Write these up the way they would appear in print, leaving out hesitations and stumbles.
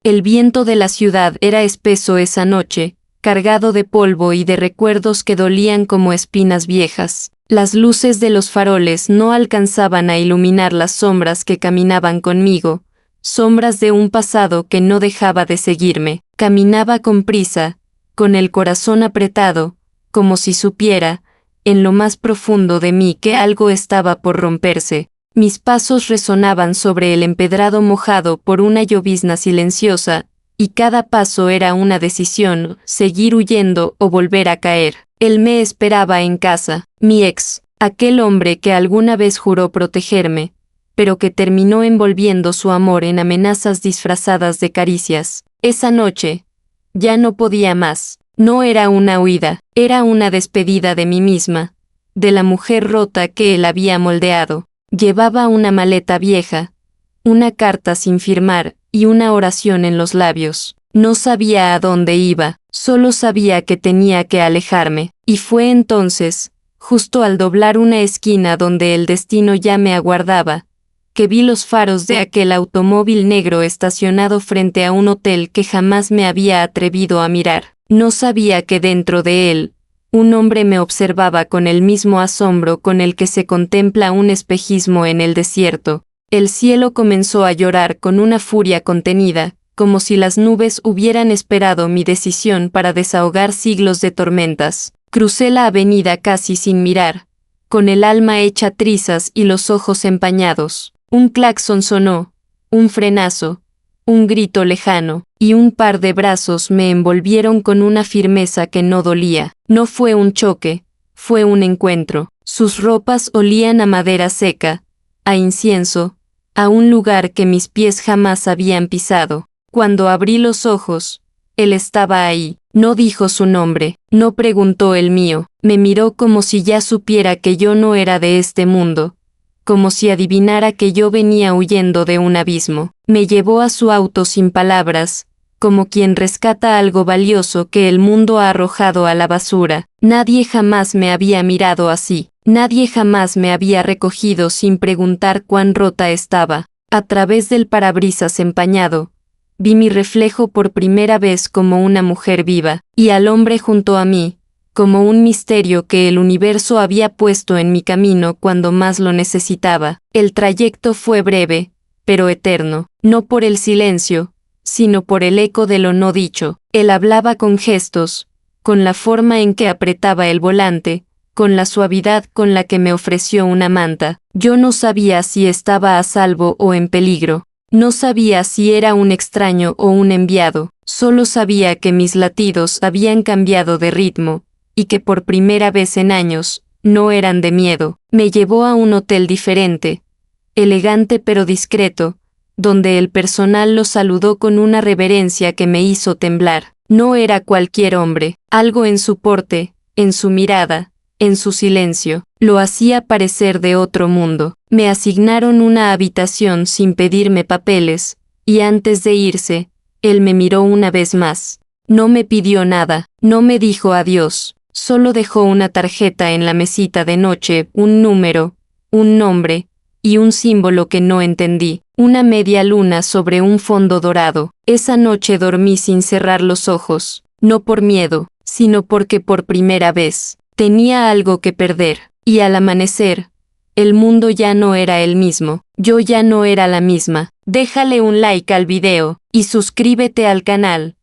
El viento de la ciudad era espeso esa noche, cargado de polvo y de recuerdos que dolían como espinas viejas. Las luces de los faroles no alcanzaban a iluminar las sombras que caminaban conmigo, sombras de un pasado que no dejaba de seguirme. Caminaba con prisa, con el corazón apretado, como si supiera, en lo más profundo de mí, que algo estaba por romperse. Mis pasos resonaban sobre el empedrado mojado por una llovizna silenciosa, y cada paso era una decisión: seguir huyendo o volver a caer. Él me esperaba en casa, mi ex, aquel hombre que alguna vez juró protegerme, pero que terminó envolviendo su amor en amenazas disfrazadas de caricias. Esa noche, ya no podía más. No era una huida, era una despedida de mí misma, de la mujer rota que él había moldeado. Llevaba una maleta vieja, una carta sin firmar y una oración en los labios. No sabía a dónde iba, solo sabía que tenía que alejarme. Y fue entonces, justo al doblar una esquina donde el destino ya me aguardaba, que vi los faros de aquel automóvil negro estacionado frente a un hotel que jamás me había atrevido a mirar. No sabía que dentro de él, un hombre me observaba con el mismo asombro con el que se contempla un espejismo en el desierto. El cielo comenzó a llorar con una furia contenida, como si las nubes hubieran esperado mi decisión para desahogar siglos de tormentas. Crucé la avenida casi sin mirar, con el alma hecha trizas y los ojos empañados. Un claxon sonó, un frenazo, un grito lejano, y un par de brazos me envolvieron con una firmeza que no dolía. No fue un choque, fue un encuentro. Sus ropas olían a madera seca, a incienso, a un lugar que mis pies jamás habían pisado. Cuando abrí los ojos, él estaba ahí. No dijo su nombre, no preguntó el mío, me miró como si ya supiera que yo no era de este mundo, como si adivinara que yo venía huyendo de un abismo. Me llevó a su auto sin palabras, como quien rescata algo valioso que el mundo ha arrojado a la basura. Nadie jamás me había mirado así, nadie jamás me había recogido sin preguntar cuán rota estaba. A través del parabrisas empañado, vi mi reflejo por primera vez como una mujer viva, y al hombre junto a mí, como un misterio que el universo había puesto en mi camino cuando más lo necesitaba. El trayecto fue breve, pero eterno, no por el silencio, sino por el eco de lo no dicho. Él hablaba con gestos, con la forma en que apretaba el volante, con la suavidad con la que me ofreció una manta. Yo no sabía si estaba a salvo o en peligro. No sabía si era un extraño o un enviado, solo sabía que mis latidos habían cambiado de ritmo, y que por primera vez en años, no eran de miedo. Me llevó a un hotel diferente, elegante pero discreto, donde el personal lo saludó con una reverencia que me hizo temblar. No era cualquier hombre, algo en su porte, en su mirada, en su silencio, lo hacía parecer de otro mundo. Me asignaron una habitación sin pedirme papeles, y antes de irse, él me miró una vez más. No me pidió nada, no me dijo adiós, solo dejó una tarjeta en la mesita de noche, un número, un nombre, y un símbolo que no entendí, una media luna sobre un fondo dorado. Esa noche dormí sin cerrar los ojos, no por miedo, sino porque por primera vez tenía algo que perder, y al amanecer, el mundo ya no era el mismo, yo ya no era la misma. Déjale un like al video, y suscríbete al canal.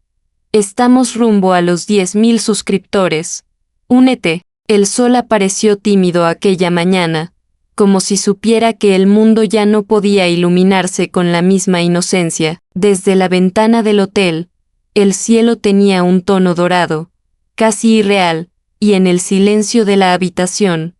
Estamos rumbo a los 10.000 suscriptores. Únete. El sol apareció tímido aquella mañana, como si supiera que el mundo ya no podía iluminarse con la misma inocencia. Desde la ventana del hotel, el cielo tenía un tono dorado, casi irreal, y en el silencio de la habitación,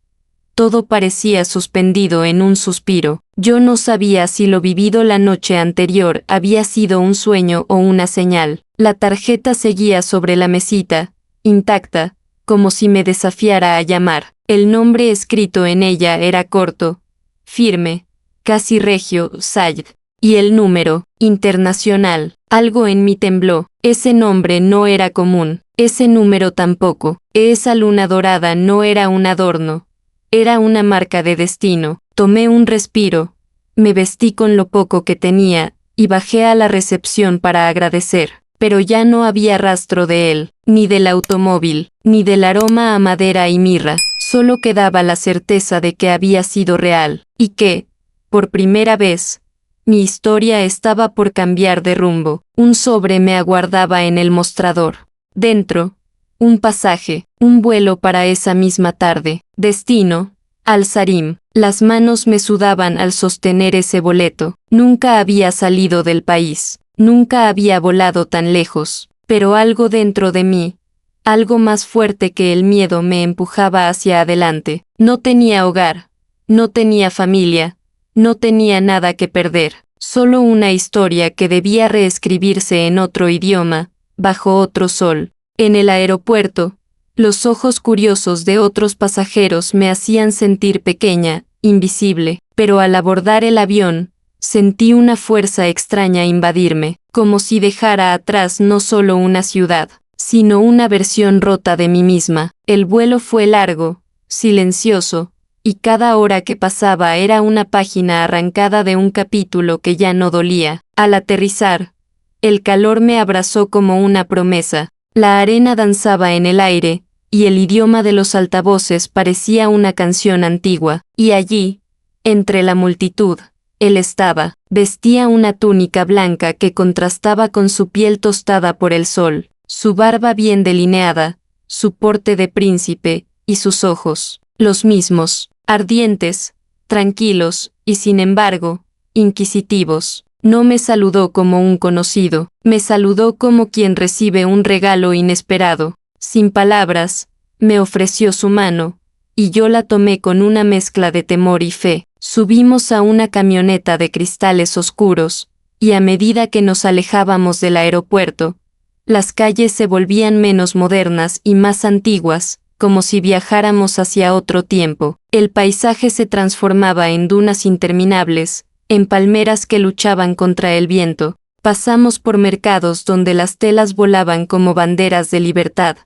todo parecía suspendido en un suspiro. Yo no sabía si lo vivido la noche anterior había sido un sueño o una señal. La tarjeta seguía sobre la mesita, intacta, como si me desafiara a llamar. El nombre escrito en ella era corto, firme, casi regio, Sayed. Y el número, internacional. Algo en mí tembló. Ese nombre no era común. Ese número tampoco. Esa luna dorada no era un adorno. Era una marca de destino. Tomé un respiro. Me vestí con lo poco que tenía, y bajé a la recepción para agradecer. Pero ya no había rastro de él, ni del automóvil, ni del aroma a madera y mirra. Solo quedaba la certeza de que había sido real, y que, por primera vez, mi historia estaba por cambiar de rumbo. Un sobre me aguardaba en el mostrador. Dentro, un pasaje, un vuelo para esa misma tarde. Destino, Al-Sarim. Las manos me sudaban al sostener ese boleto. Nunca había salido del país. Nunca había volado tan lejos. Pero algo dentro de mí, algo más fuerte que el miedo, me empujaba hacia adelante. No tenía hogar. No tenía familia. No tenía nada que perder. Solo una historia que debía reescribirse en otro idioma, bajo otro sol. En el aeropuerto, los ojos curiosos de otros pasajeros me hacían sentir pequeña, invisible, pero al abordar el avión, sentí una fuerza extraña invadirme, como si dejara atrás no solo una ciudad, sino una versión rota de mí misma. El vuelo fue largo, silencioso, y cada hora que pasaba era una página arrancada de un capítulo que ya no dolía. Al aterrizar, el calor me abrazó como una promesa. La arena danzaba en el aire, y el idioma de los altavoces parecía una canción antigua. Y allí, entre la multitud, él estaba. Vestía una túnica blanca que contrastaba con su piel tostada por el sol, su barba bien delineada, su porte de príncipe, y sus ojos, los mismos, ardientes, tranquilos, y sin embargo, inquisitivos. No me saludó como un conocido, me saludó como quien recibe un regalo inesperado. Sin palabras, me ofreció su mano, y yo la tomé con una mezcla de temor y fe. Subimos a una camioneta de cristales oscuros, y a medida que nos alejábamos del aeropuerto, las calles se volvían menos modernas y más antiguas, como si viajáramos hacia otro tiempo. El paisaje se transformaba en dunas interminables, en palmeras que luchaban contra el viento. Pasamos por mercados donde las telas volaban como banderas de libertad,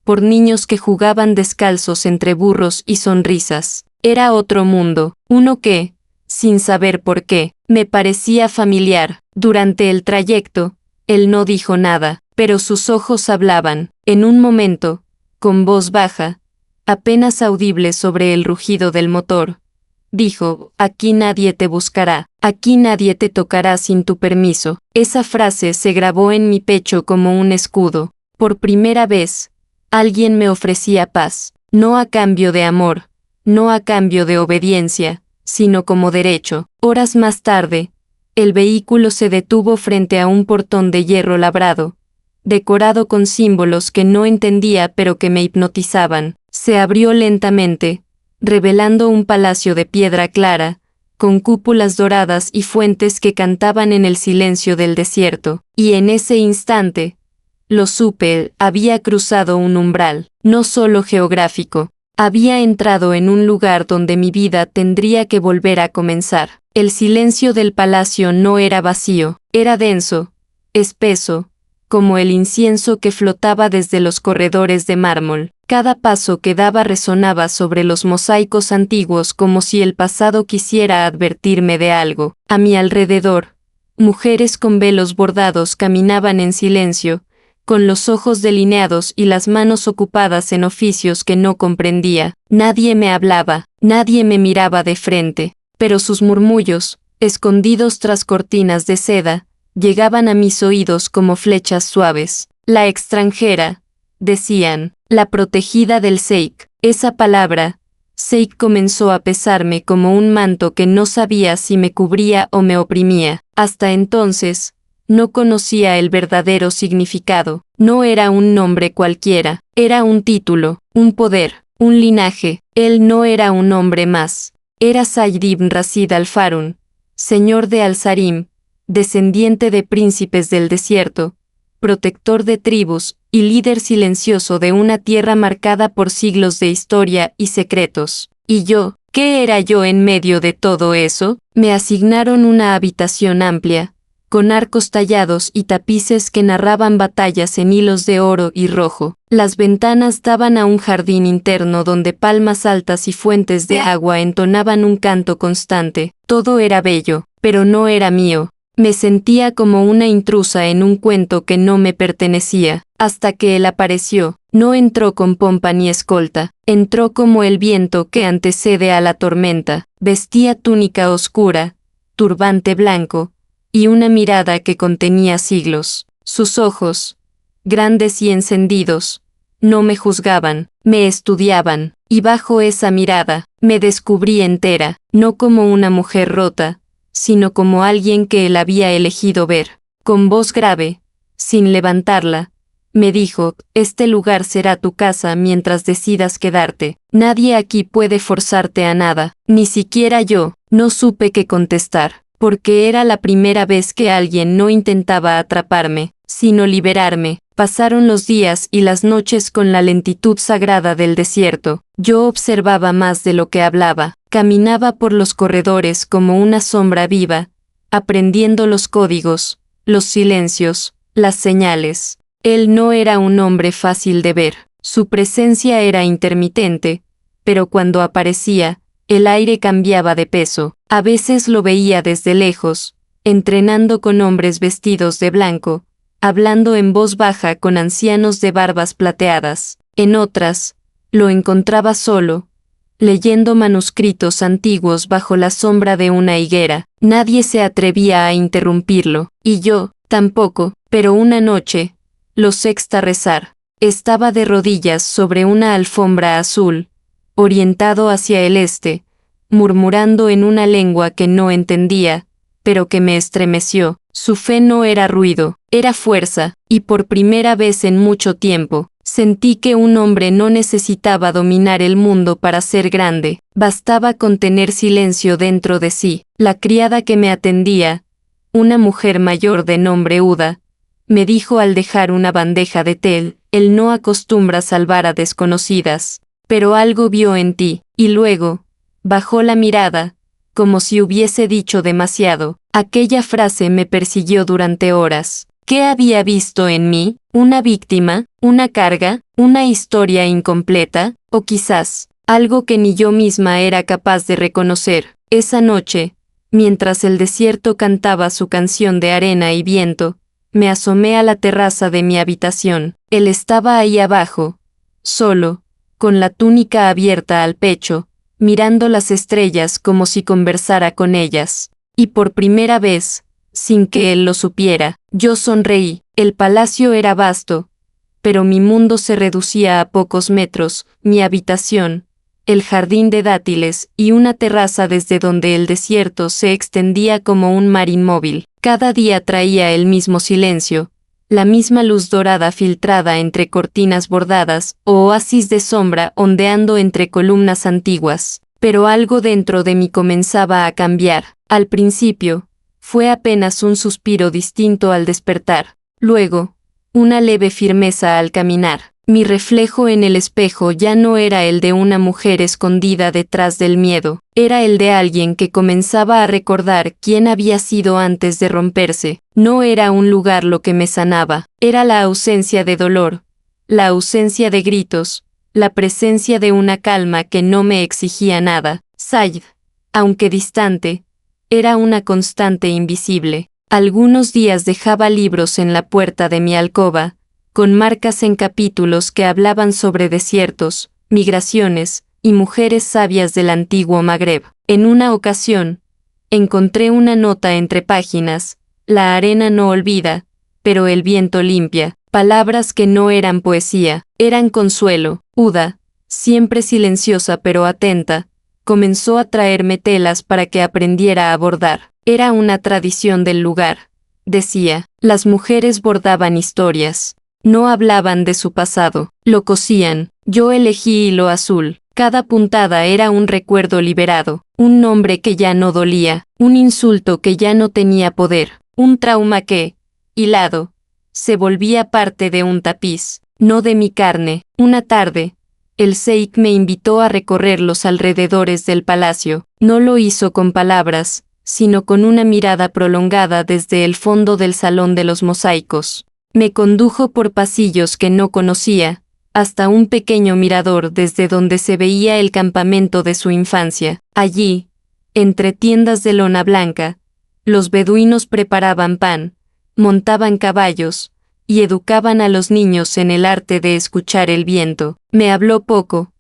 por niños que jugaban descalzos entre burros y sonrisas. Era otro mundo, uno que, sin saber por qué, me parecía familiar. Durante el trayecto, él no dijo nada, pero sus ojos hablaban. En un momento, con voz baja, apenas audible sobre el rugido del motor, dijo: «Aquí nadie te buscará, aquí nadie te tocará sin tu permiso». Esa frase se grabó en mi pecho como un escudo. Por primera vez, alguien me ofrecía paz, no a cambio de amor, no a cambio de obediencia, sino como derecho. Horas más tarde, el vehículo se detuvo frente a un portón de hierro labrado, decorado con símbolos que no entendía pero que me hipnotizaban. Se abrió lentamente, revelando un palacio de piedra clara, con cúpulas doradas y fuentes que cantaban en el silencio del desierto. Y en ese instante, lo supe, había cruzado un umbral, no solo geográfico, había entrado en un lugar donde mi vida tendría que volver a comenzar. El silencio del palacio no era vacío, era denso, espeso, como el incienso que flotaba desde los corredores de mármol. Cada paso que daba resonaba sobre los mosaicos antiguos como si el pasado quisiera advertirme de algo. A mi alrededor, mujeres con velos bordados caminaban en silencio, con los ojos delineados y las manos ocupadas en oficios que no comprendía. Nadie me hablaba, nadie me miraba de frente, pero sus murmullos, escondidos tras cortinas de seda, llegaban a mis oídos como flechas suaves. La extranjera, decían, la protegida del Sheikh. Esa palabra, Sheikh, comenzó a pesarme como un manto que no sabía si me cubría o me oprimía. Hasta entonces, no conocía el verdadero significado. No era un nombre cualquiera, era un título, un poder, un linaje. Él no era un hombre más. Era Said ibn Rashid al-Farun, señor de Al-Sarim, descendiente de príncipes del desierto, protector de tribus y líder silencioso de una tierra marcada por siglos de historia y secretos. ¿Y yo? ¿Qué era yo en medio de todo eso? Me asignaron una habitación amplia, con arcos tallados y tapices que narraban batallas en hilos de oro y rojo. Las ventanas daban a un jardín interno donde palmas altas y fuentes de agua entonaban un canto constante. Todo era bello, pero no era mío. Me sentía como una intrusa en un cuento que no me pertenecía, hasta que él apareció. No entró con pompa ni escolta, entró como el viento que antecede a la tormenta. Vestía túnica oscura, turbante blanco, y una mirada que contenía siglos. Sus ojos, grandes y encendidos, no me juzgaban, me estudiaban, y bajo esa mirada, me descubrí entera, no como una mujer rota, sino como alguien que él había elegido ver. Con voz grave, sin levantarla, me dijo, este lugar será tu casa mientras decidas quedarte. Nadie aquí puede forzarte a nada, ni siquiera yo. No supe qué contestar, porque era la primera vez que alguien no intentaba atraparme, sino liberarme. Pasaron los días y las noches con la lentitud sagrada del desierto. Yo observaba más de lo que hablaba, caminaba por los corredores como una sombra viva, aprendiendo los códigos, los silencios, las señales. Él no era un hombre fácil de ver, su presencia era intermitente, pero cuando aparecía, el aire cambiaba de peso. A veces lo veía desde lejos, entrenando con hombres vestidos de blanco, hablando en voz baja con ancianos de barbas plateadas. En otras, lo encontraba solo, leyendo manuscritos antiguos bajo la sombra de una higuera. Nadie se atrevía a interrumpirlo, y yo, tampoco, pero una noche, lo sexta rezar. Estaba de rodillas sobre una alfombra azul, orientado hacia el este, murmurando en una lengua que no entendía, pero que me estremeció. Su fe no era ruido, era fuerza, y por primera vez en mucho tiempo, sentí que un hombre no necesitaba dominar el mundo para ser grande, bastaba con tener silencio dentro de sí. La criada que me atendía, una mujer mayor de nombre Uda, me dijo al dejar una bandeja de té, él no acostumbra salvar a desconocidas, pero algo vio en ti, y luego, bajó la mirada, como si hubiese dicho demasiado. Aquella frase me persiguió durante horas. ¿Qué había visto en mí? ¿Una víctima? ¿Una carga? ¿Una historia incompleta? O quizás, algo que ni yo misma era capaz de reconocer. Esa noche, mientras el desierto cantaba su canción de arena y viento, me asomé a la terraza de mi habitación. Él estaba ahí abajo, solo, con la túnica abierta al pecho, mirando las estrellas como si conversara con ellas. Y por primera vez, sin que él lo supiera, yo sonreí. El palacio era vasto, pero mi mundo se reducía a pocos metros, mi habitación, el jardín de dátiles y una terraza desde donde el desierto se extendía como un mar inmóvil. Cada día traía el mismo silencio, la misma luz dorada filtrada entre cortinas bordadas o oasis de sombra ondeando entre columnas antiguas. Pero algo dentro de mí comenzaba a cambiar. Al principio, fue apenas un suspiro distinto al despertar. Luego, una leve firmeza al caminar. Mi reflejo en el espejo ya no era el de una mujer escondida detrás del miedo, era el de alguien que comenzaba a recordar quién había sido antes de romperse. No era un lugar lo que me sanaba, era la ausencia de dolor, la ausencia de gritos, la presencia de una calma que no me exigía nada. Said, aunque distante, era una constante invisible. Algunos días dejaba libros en la puerta de mi alcoba, con marcas en capítulos que hablaban sobre desiertos, migraciones y mujeres sabias del antiguo Magreb. En una ocasión, encontré una nota entre páginas: la arena no olvida, pero el viento limpia. Palabras que no eran poesía, eran consuelo. Uda, siempre silenciosa pero atenta, comenzó a traerme telas para que aprendiera a bordar. Era una tradición del lugar, decía. Las mujeres bordaban historias. No hablaban de su pasado, lo cosían. Yo elegí hilo azul. Cada puntada era un recuerdo liberado, un nombre que ya no dolía, un insulto que ya no tenía poder, un trauma que, hilado, se volvía parte de un tapiz, no de mi carne. Una tarde, el Sheikh me invitó a recorrer los alrededores del palacio. No lo hizo con palabras, sino con una mirada prolongada desde el fondo del salón de los mosaicos. Me condujo por pasillos que no conocía, hasta un pequeño mirador desde donde se veía el campamento de su infancia. Allí, entre tiendas de lona blanca, Los beduinos preparaban pan, montaban caballos, y educaban a los niños en el arte de escuchar el viento. Me habló poco,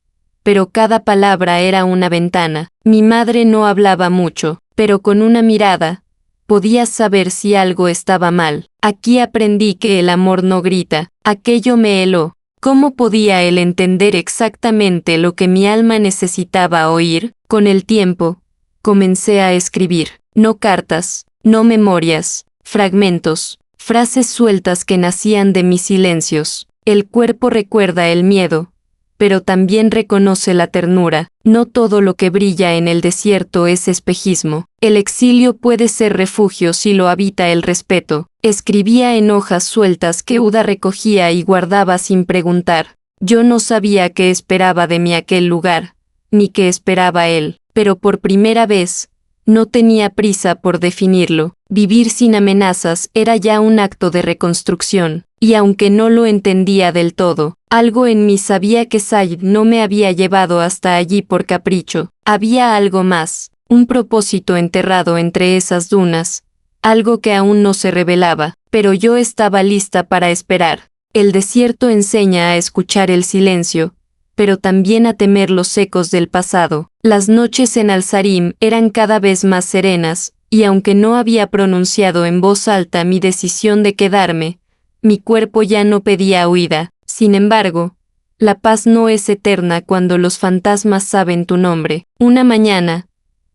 pero cada palabra era una ventana. Mi madre no hablaba mucho, pero con una mirada, podías saber si algo estaba mal. Aquí aprendí que el amor no grita. Aquello me heló. ¿Cómo podía él entender exactamente lo que mi alma necesitaba oír? Con el tiempo, comencé a escribir. No cartas, no memorias, fragmentos, frases sueltas que nacían de mis silencios. El cuerpo recuerda el miedo, pero también reconoce la ternura. No todo lo que brilla en el desierto es espejismo. El exilio puede ser refugio si lo habita el respeto. Escribía en hojas sueltas que Uda recogía y guardaba sin preguntar. Yo no sabía qué esperaba de mí aquel lugar, ni qué esperaba él, pero por primera vez, no tenía prisa por definirlo. Vivir sin amenazas era ya un acto de reconstrucción, y aunque no lo entendía del todo, algo en mí sabía que Sayid no me había llevado hasta allí por capricho. Había algo más, un propósito enterrado entre esas dunas, algo que aún no se revelaba, pero yo estaba lista para esperar. El desierto enseña a escuchar el silencio, pero también a temer los ecos del pasado. Las noches en Al-Sarim eran cada vez más serenas, y aunque no había pronunciado en voz alta mi decisión de quedarme, mi cuerpo ya no pedía huida. Sin embargo, la paz no es eterna cuando los fantasmas saben tu nombre. Una mañana,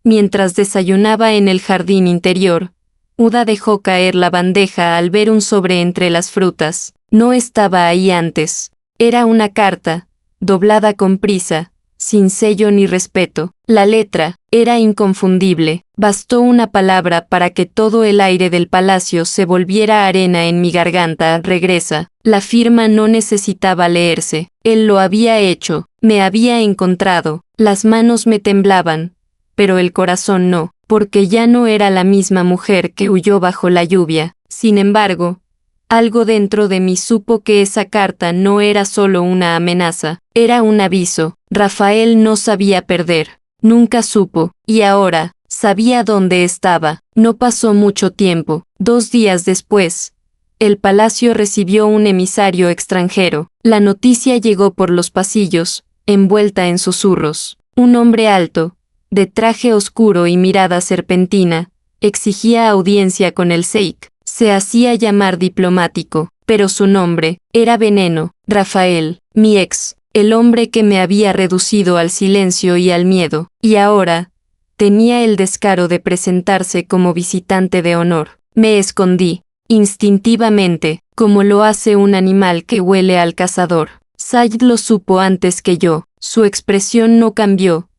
mientras desayunaba en el jardín interior, Uda dejó caer la bandeja al ver un sobre entre las frutas. No estaba ahí antes. Era una carta, doblada con prisa, sin sello ni respeto. La letra era inconfundible. Bastó una palabra para que todo el aire del palacio se volviera arena en mi garganta. Regresa. La firma no necesitaba leerse. Él lo había hecho. Me había encontrado. Las manos me temblaban, pero el corazón no, porque ya no era la misma mujer que huyó bajo la lluvia. Sin embargo, algo dentro de mí supo que esa carta no era solo una amenaza, era un aviso. Rafael no sabía perder, nunca supo, y ahora, sabía dónde estaba. No pasó mucho tiempo. 2 días después, el palacio recibió un emisario extranjero. La noticia llegó por los pasillos, envuelta en susurros. Un hombre alto, de traje oscuro y mirada serpentina, exigía audiencia con el Sheik. Se hacía llamar diplomático, pero su nombre era Veneno. Rafael, mi ex, el hombre que me había reducido al silencio y al miedo, y ahora tenía el descaro de presentarse como visitante de honor. Me escondí, instintivamente, como lo hace un animal que huele al cazador. Sayid lo supo antes que yo. Su expresión no cambió,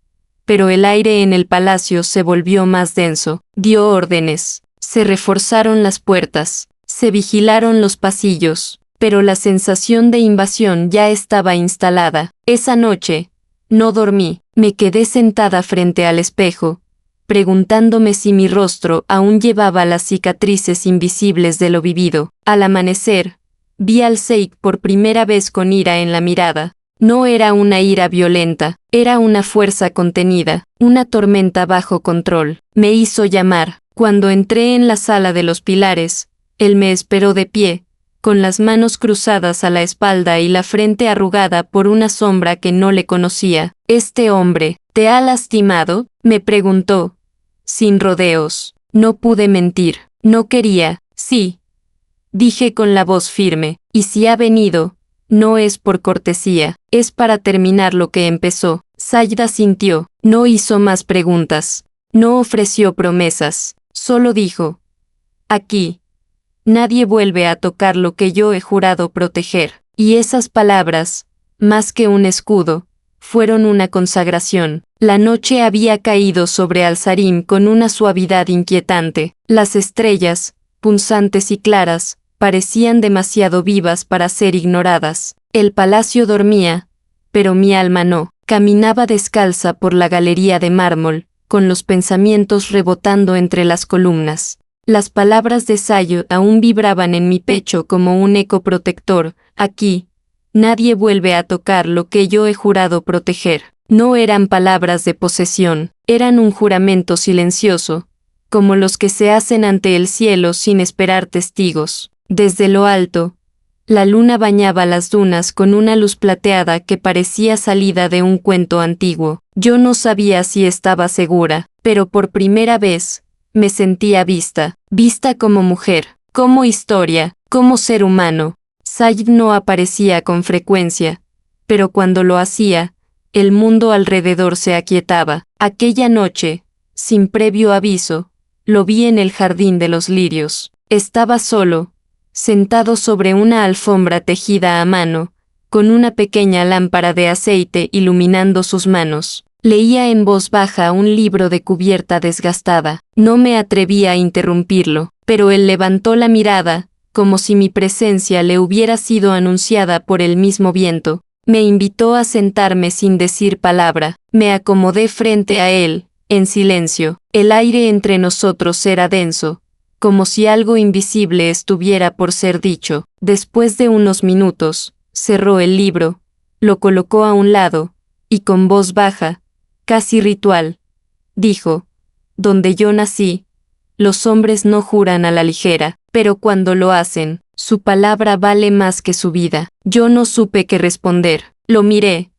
pero el aire en el palacio se volvió más denso. Dio órdenes. Se reforzaron las puertas, se vigilaron los pasillos, pero la sensación de invasión ya estaba instalada. Esa noche, no dormí. Me quedé sentada frente al espejo, preguntándome si mi rostro aún llevaba las cicatrices invisibles de lo vivido. Al amanecer, vi al Sheik por primera vez con ira en la mirada. No era una ira violenta, era una fuerza contenida, una tormenta bajo control. Me hizo llamar. Cuando entré en la sala de los pilares, él me esperó de pie, con las manos cruzadas a la espalda y la frente arrugada por una sombra que no le conocía. «¿Este hombre te ha lastimado?», me preguntó, sin rodeos. No pude mentir. No quería. «Sí», dije con la voz firme, «y si ha venido, no es por cortesía, es para terminar lo que empezó». Sayid asintió. No hizo más preguntas. No ofreció promesas. Solo dijo: «Aquí, nadie vuelve a tocar lo que yo he jurado proteger». Y esas palabras, más que un escudo, fueron una consagración. La noche había caído sobre Al-Sarim con una suavidad inquietante. Las estrellas, punzantes y claras, parecían demasiado vivas para ser ignoradas. El palacio dormía, pero mi alma no. Caminaba descalza por la galería de mármol, con los pensamientos rebotando entre las columnas. Las palabras de Sayid aún vibraban en mi pecho como un eco protector. Aquí, nadie vuelve a tocar lo que yo he jurado proteger. No eran palabras de posesión, eran un juramento silencioso, como los que se hacen ante el cielo sin esperar testigos. Desde lo alto, la luna bañaba las dunas con una luz plateada que parecía salida de un cuento antiguo. Yo no sabía si estaba segura, pero por primera vez, me sentía vista como mujer, como historia, como ser humano. Sayid no aparecía con frecuencia, pero cuando lo hacía, el mundo alrededor se aquietaba. Aquella noche, sin previo aviso, lo vi en el jardín de los lirios. Estaba solo, sentado sobre una alfombra tejida a mano, con una pequeña lámpara de aceite iluminando sus manos. Leía en voz baja un libro de cubierta desgastada. No me atreví a interrumpirlo, pero él levantó la mirada, como si mi presencia le hubiera sido anunciada por el mismo viento. Me invitó a sentarme sin decir palabra. Me acomodé frente a él, en silencio. El aire entre nosotros era denso, como si algo invisible estuviera por ser dicho. Después de unos minutos, cerró el libro, lo colocó a un lado, y con voz baja, casi ritual, dijo: «Donde yo nací, los hombres no juran a la ligera, pero cuando lo hacen, su palabra vale más que su vida». Yo no supe qué responder. Lo miré,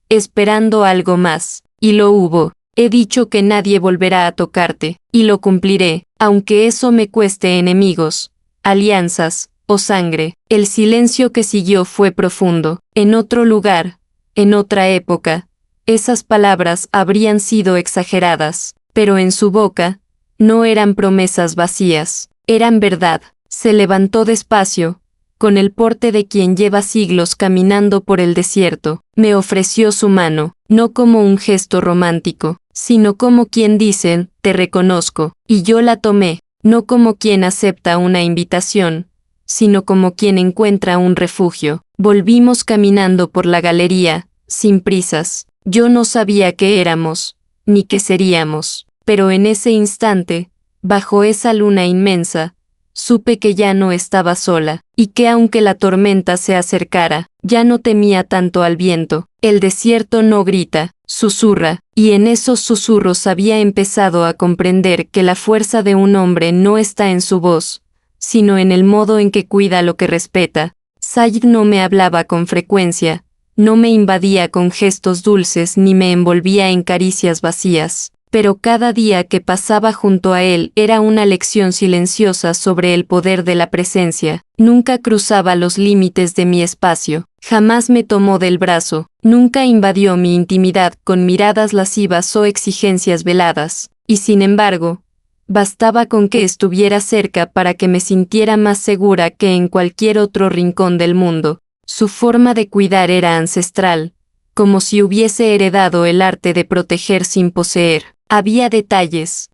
esperando algo más, y lo hubo. He dicho que nadie volverá a tocarte, y lo cumpliré, aunque eso me cueste enemigos, alianzas, o sangre. El silencio que siguió fue profundo. En otro lugar, en otra época, esas palabras habrían sido exageradas, pero en su boca, no eran promesas vacías, eran verdad. Se levantó despacio, con el porte de quien lleva siglos caminando por el desierto. Me ofreció su mano, no como un gesto romántico, sino como quien dice: «Te reconozco», y yo la tomé, no como quien acepta una invitación, sino como quien encuentra un refugio. Volvimos caminando por la galería, sin prisas. Yo no sabía qué éramos, ni qué seríamos, pero en ese instante, bajo esa luna inmensa, supe que ya no estaba sola, y que aunque la tormenta se acercara, ya no temía tanto al viento. El desierto no grita, susurra, y en esos susurros había empezado a comprender que la fuerza de un hombre no está en su voz, sino en el modo en que cuida lo que respeta. Sayid no me hablaba con frecuencia, no me invadía con gestos dulces ni me envolvía en caricias vacías, pero cada día que pasaba junto a él era una lección silenciosa sobre el poder de la presencia. Nunca cruzaba los límites de mi espacio, jamás me tomó del brazo, nunca invadió mi intimidad con miradas lascivas o exigencias veladas, y sin embargo, bastaba con que estuviera cerca para que me sintiera más segura que en cualquier otro rincón del mundo. Su forma de cuidar era ancestral, como si hubiese heredado el arte de proteger sin poseer. Había detalles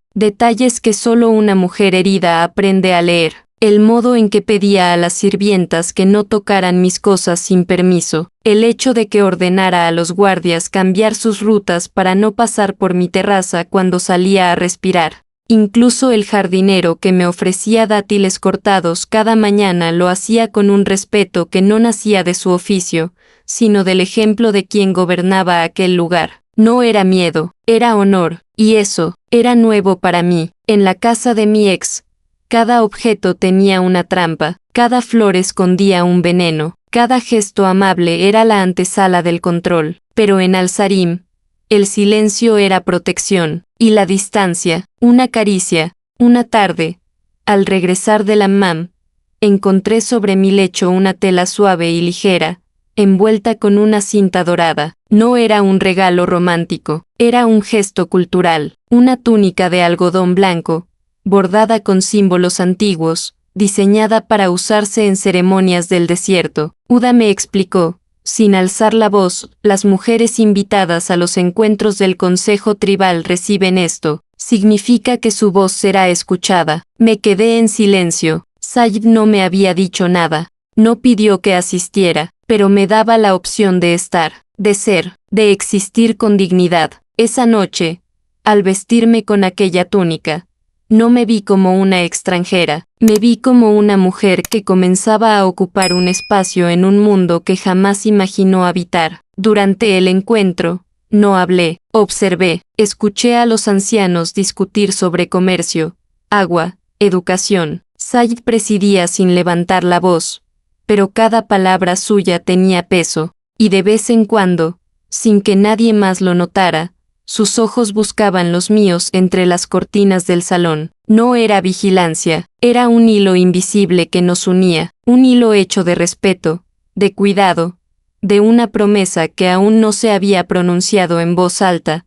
que solo una mujer herida aprende a leer. El modo en que pedía a las sirvientas que no tocaran mis cosas sin permiso, el hecho de que ordenara a los guardias cambiar sus rutas para no pasar por mi terraza cuando salía a respirar. Incluso el jardinero que me ofrecía dátiles cortados cada mañana lo hacía con un respeto que no nacía de su oficio, sino del ejemplo de quien gobernaba aquel lugar. No era miedo, era honor, y eso era nuevo para mí. En la casa de mi ex, cada objeto tenía una trampa, cada flor escondía un veneno, cada gesto amable era la antesala del control, pero en Al-Sarim, el silencio era protección, y la distancia, una caricia. Una tarde, al regresar del hammam, encontré sobre mi lecho una tela suave y ligera, envuelta con una cinta dorada. No era un regalo romántico, era un gesto cultural, una túnica de algodón blanco, bordada con símbolos antiguos, diseñada para usarse en ceremonias del desierto. Uda me explicó, sin alzar la voz: las mujeres invitadas a los encuentros del Consejo Tribal reciben esto, significa que su voz será escuchada. Me quedé en silencio. Sayid no me había dicho nada, no pidió que asistiera, pero me daba la opción de estar, de ser, de existir con dignidad. Esa noche, al vestirme con aquella túnica, no me vi como una extranjera, me vi como una mujer que comenzaba a ocupar un espacio en un mundo que jamás imaginó habitar. Durante el encuentro, no hablé, observé, escuché a los ancianos discutir sobre comercio, agua, educación. Said presidía sin levantar la voz, pero cada palabra suya tenía peso, y de vez en cuando, sin que nadie más lo notara, sus ojos buscaban los míos entre las cortinas del salón. No era vigilancia, era un hilo invisible que nos unía, un hilo hecho de respeto, de cuidado, de una promesa que aún no se había pronunciado en voz alta,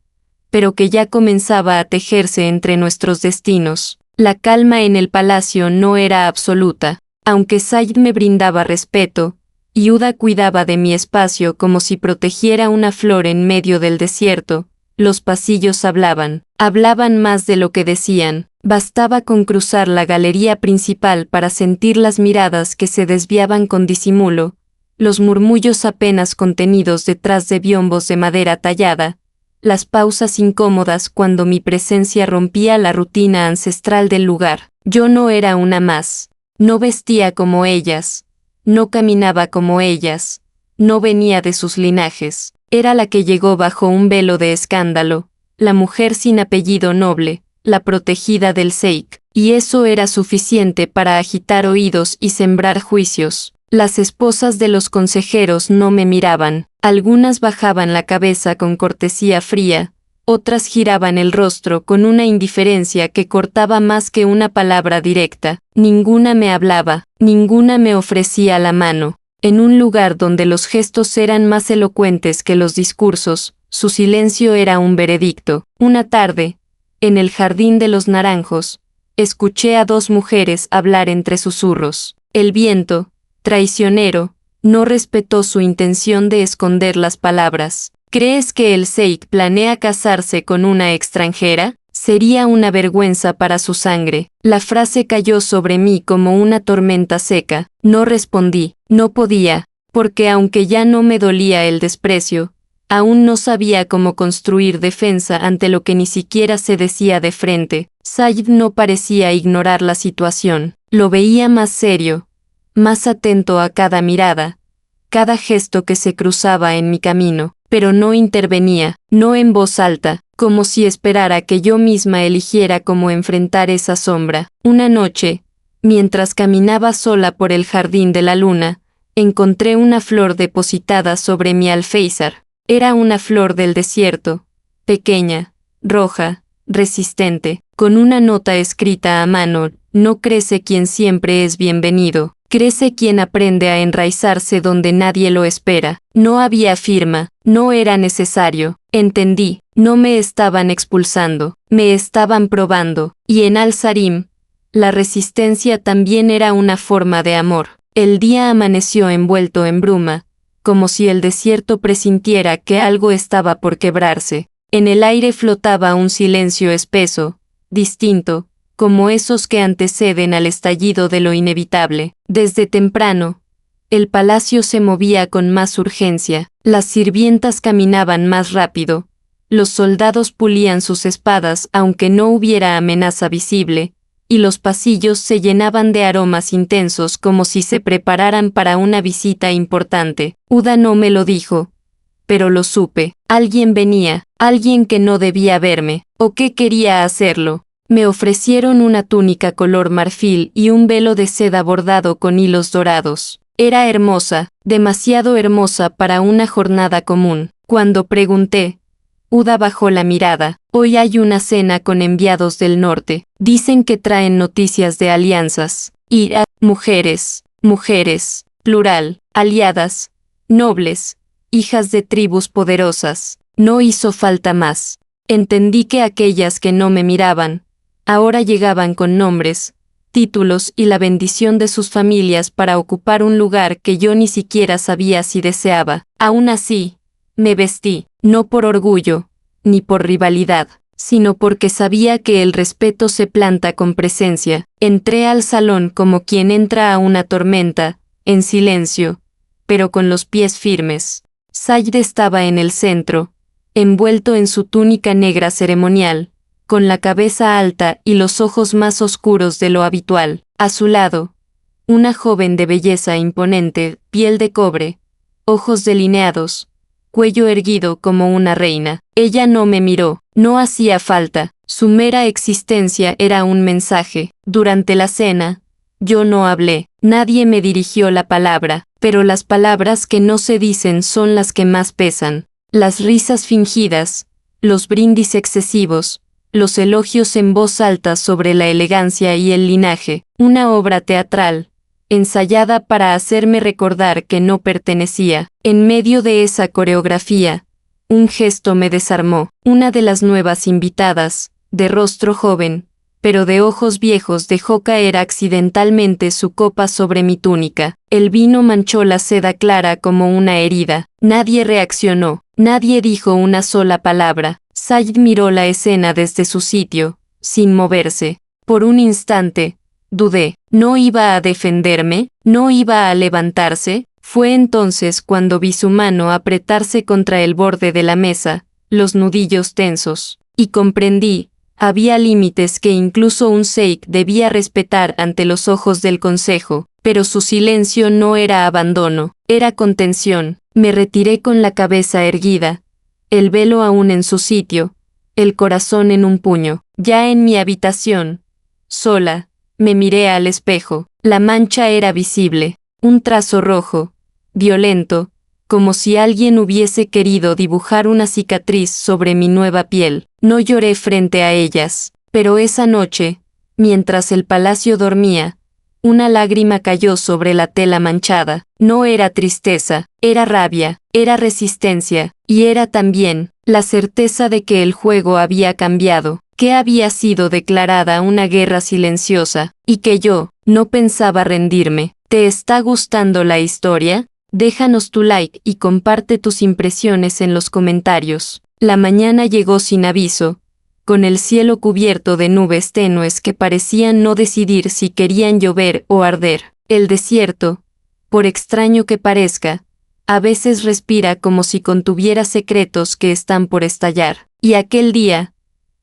pero que ya comenzaba a tejerse entre nuestros destinos. La calma en el palacio no era absoluta, aunque Said me brindaba respeto, y Uda cuidaba de mi espacio como si protegiera una flor en medio del desierto. Los pasillos hablaban más de lo que decían. Bastaba con cruzar la galería principal para sentir las miradas que se desviaban con disimulo, los murmullos apenas contenidos detrás de biombos de madera tallada, las pausas incómodas cuando mi presencia rompía la rutina ancestral del lugar. Yo no era una más, no vestía como ellas, no caminaba como ellas, no venía de sus linajes, era la que llegó bajo un velo de escándalo, la mujer sin apellido noble, la protegida del Sheikh, y eso era suficiente para agitar oídos y sembrar juicios. Las esposas de los consejeros no me miraban, algunas bajaban la cabeza con cortesía fría, otras giraban el rostro con una indiferencia que cortaba más que una palabra directa. Ninguna me hablaba, ninguna me ofrecía la mano. En un lugar donde los gestos eran más elocuentes que los discursos, su silencio era un veredicto. Una tarde, en el jardín de los naranjos, escuché a dos mujeres hablar entre susurros. El viento, traicionero, no respetó su intención de esconder las palabras. ¿Crees que el Sheikh planea casarse con una extranjera? Sería una vergüenza para su sangre. La frase cayó sobre mí como una tormenta seca. No respondí, no podía, porque aunque ya no me dolía el desprecio, aún no sabía cómo construir defensa ante lo que ni siquiera se decía de frente. Said no parecía ignorar la situación. Lo veía más serio, más atento a cada mirada, cada gesto que se cruzaba en mi camino, pero no intervenía, no en voz alta, como si esperara que yo misma eligiera cómo enfrentar esa sombra. Una noche, mientras caminaba sola por el jardín de la luna, encontré una flor depositada sobre mi alféizar. Era una flor del desierto, pequeña, roja, resistente, con una nota escrita a mano: no crece quien siempre es bienvenido. Crece quien aprende a enraizarse donde nadie lo espera. No había firma, no era necesario. Entendí, no me estaban expulsando, me estaban probando. Y en Al-Sarim, la resistencia también era una forma de amor. El día amaneció envuelto en bruma, como si el desierto presintiera que algo estaba por quebrarse. En el aire flotaba un silencio espeso, distinto, como esos que anteceden al estallido de lo inevitable. Desde temprano, el palacio se movía con más urgencia, las sirvientas caminaban más rápido, los soldados pulían sus espadas aunque no hubiera amenaza visible, y los pasillos se llenaban de aromas intensos como si se prepararan para una visita importante. Uda no me lo dijo, pero lo supe. Alguien venía, alguien que no debía verme, o que quería hacerlo. Me ofrecieron una túnica color marfil y un velo de seda bordado con hilos dorados. Era hermosa, demasiado hermosa para una jornada común. Cuando pregunté, Uda bajó la mirada. Hoy hay una cena con enviados del norte. Dicen que traen noticias de alianzas. Mujeres, plural, aliadas, nobles, hijas de tribus poderosas. No hizo falta más. Entendí que aquellas que no me miraban, ahora llegaban con nombres, títulos y la bendición de sus familias para ocupar un lugar que yo ni siquiera sabía si deseaba. Aún así, me vestí, no por orgullo, ni por rivalidad, sino porque sabía que el respeto se planta con presencia. Entré al salón como quien entra a una tormenta, en silencio, pero con los pies firmes. Said estaba en el centro, envuelto en su túnica negra ceremonial, con la cabeza alta y los ojos más oscuros de lo habitual. A su lado, una joven de belleza imponente, piel de cobre, ojos delineados, cuello erguido como una reina. Ella no me miró, no hacía falta, su mera existencia era un mensaje. Durante la cena, yo no hablé, nadie me dirigió la palabra, pero las palabras que no se dicen son las que más pesan. Las risas fingidas, los brindis excesivos, los elogios en voz alta sobre la elegancia y el linaje, una obra teatral, ensayada para hacerme recordar que no pertenecía. En medio de esa coreografía, un gesto me desarmó. Una de las nuevas invitadas, de rostro joven, pero de ojos viejos, dejó caer accidentalmente su copa sobre mi túnica. El vino manchó la seda clara como una herida. Nadie reaccionó, nadie dijo una sola palabra. Sayid miró la escena desde su sitio, sin moverse. Por un instante, dudé. ¿No iba a defenderme? ¿No iba a levantarse? Fue entonces cuando vi su mano apretarse contra el borde de la mesa, los nudillos tensos, y comprendí. Había límites que incluso un sheik debía respetar ante los ojos del consejo, pero su silencio no era abandono, era contención. Me retiré con la cabeza erguida, el velo aún en su sitio, el corazón en un puño. Ya en mi habitación, sola, me miré al espejo. La mancha era visible, un trazo rojo, violento, como si alguien hubiese querido dibujar una cicatriz sobre mi nueva piel. No lloré frente a ellas, pero esa noche, mientras el palacio dormía, una lágrima cayó sobre la tela manchada. No era tristeza, era rabia, era resistencia, y era también la certeza de que el juego había cambiado, que había sido declarada una guerra silenciosa, y que yo no pensaba rendirme. ¿Te está gustando la historia? Déjanos tu like y comparte tus impresiones en los comentarios. La mañana llegó sin aviso, con el cielo cubierto de nubes tenues que parecían no decidir si querían llover o arder. El desierto, por extraño que parezca, a veces respira como si contuviera secretos que están por estallar. Y aquel día,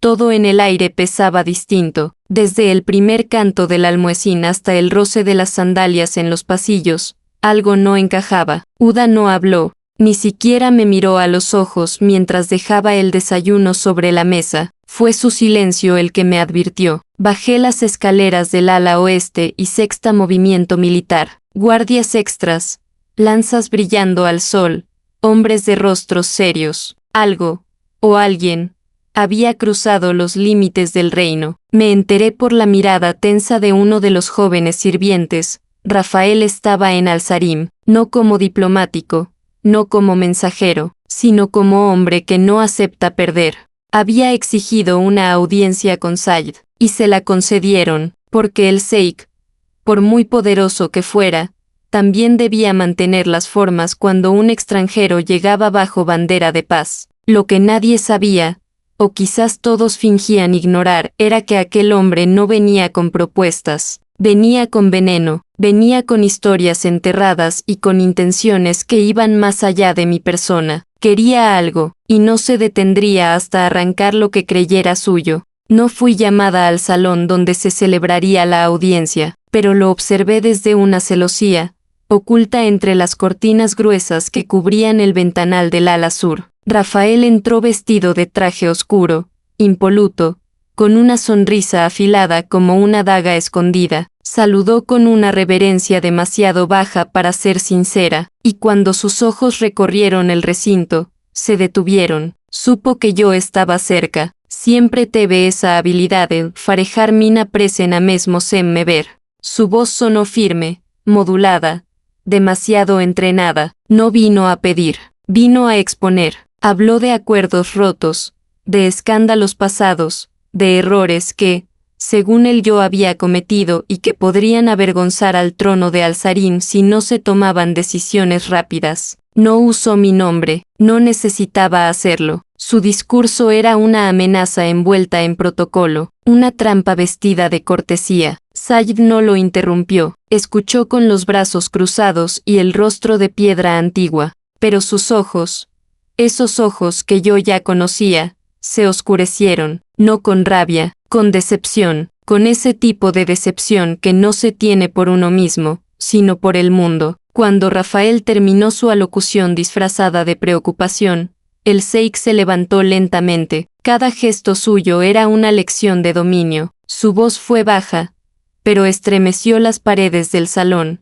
todo en el aire pesaba distinto, desde el primer canto del almuecín hasta el roce de las sandalias en los pasillos. Algo no encajaba. Uda no habló, ni siquiera me miró a los ojos mientras dejaba el desayuno sobre la mesa. Fue su silencio el que me advirtió. Bajé las escaleras del ala oeste y sexta movimiento militar. Guardias extras, lanzas brillando al sol, hombres de rostros serios. Algo, o alguien, había cruzado los límites del reino. Me enteré por la mirada tensa de uno de los jóvenes sirvientes. Rafael estaba en Al-Sarim, no como diplomático, no como mensajero, sino como hombre que no acepta perder. Había exigido una audiencia con Sayid, y se la concedieron, porque el sheik, por muy poderoso que fuera, también debía mantener las formas cuando un extranjero llegaba bajo bandera de paz. Lo que nadie sabía, o quizás todos fingían ignorar, era que aquel hombre no venía con propuestas. Venía con veneno, venía con historias enterradas y con intenciones que iban más allá de mi persona. Quería algo, y no se detendría hasta arrancar lo que creyera suyo. No fui llamada al salón donde se celebraría la audiencia, pero lo observé desde una celosía, oculta entre las cortinas gruesas que cubrían el ventanal del ala sur. Rafael entró vestido de traje oscuro, impoluto, con una sonrisa afilada como una daga escondida. Saludó con una reverencia demasiado baja para ser sincera, y cuando sus ojos recorrieron el recinto, se detuvieron. Supo que yo estaba cerca. Siempre teve esa habilidad de farejar mina presena mesmo sem me ver. Su voz sonó firme, modulada, demasiado entrenada. No vino a pedir, vino a exponer. Habló de acuerdos rotos, de escándalos pasados, de errores que, según él, yo había cometido y que podrían avergonzar al trono de Al-Sarim si no se tomaban decisiones rápidas. No usó mi nombre, no necesitaba hacerlo. Su discurso era una amenaza envuelta en protocolo, una trampa vestida de cortesía. Sayid no lo interrumpió, escuchó con los brazos cruzados y el rostro de piedra antigua, pero sus ojos, esos ojos que yo ya conocía, se oscurecieron, no con rabia, con decepción, con ese tipo de decepción que no se tiene por uno mismo, sino por el mundo. Cuando Rafael terminó su alocución disfrazada de preocupación, el Sheikh se levantó lentamente. Cada gesto suyo era una lección de dominio. Su voz fue baja, pero estremeció las paredes del salón.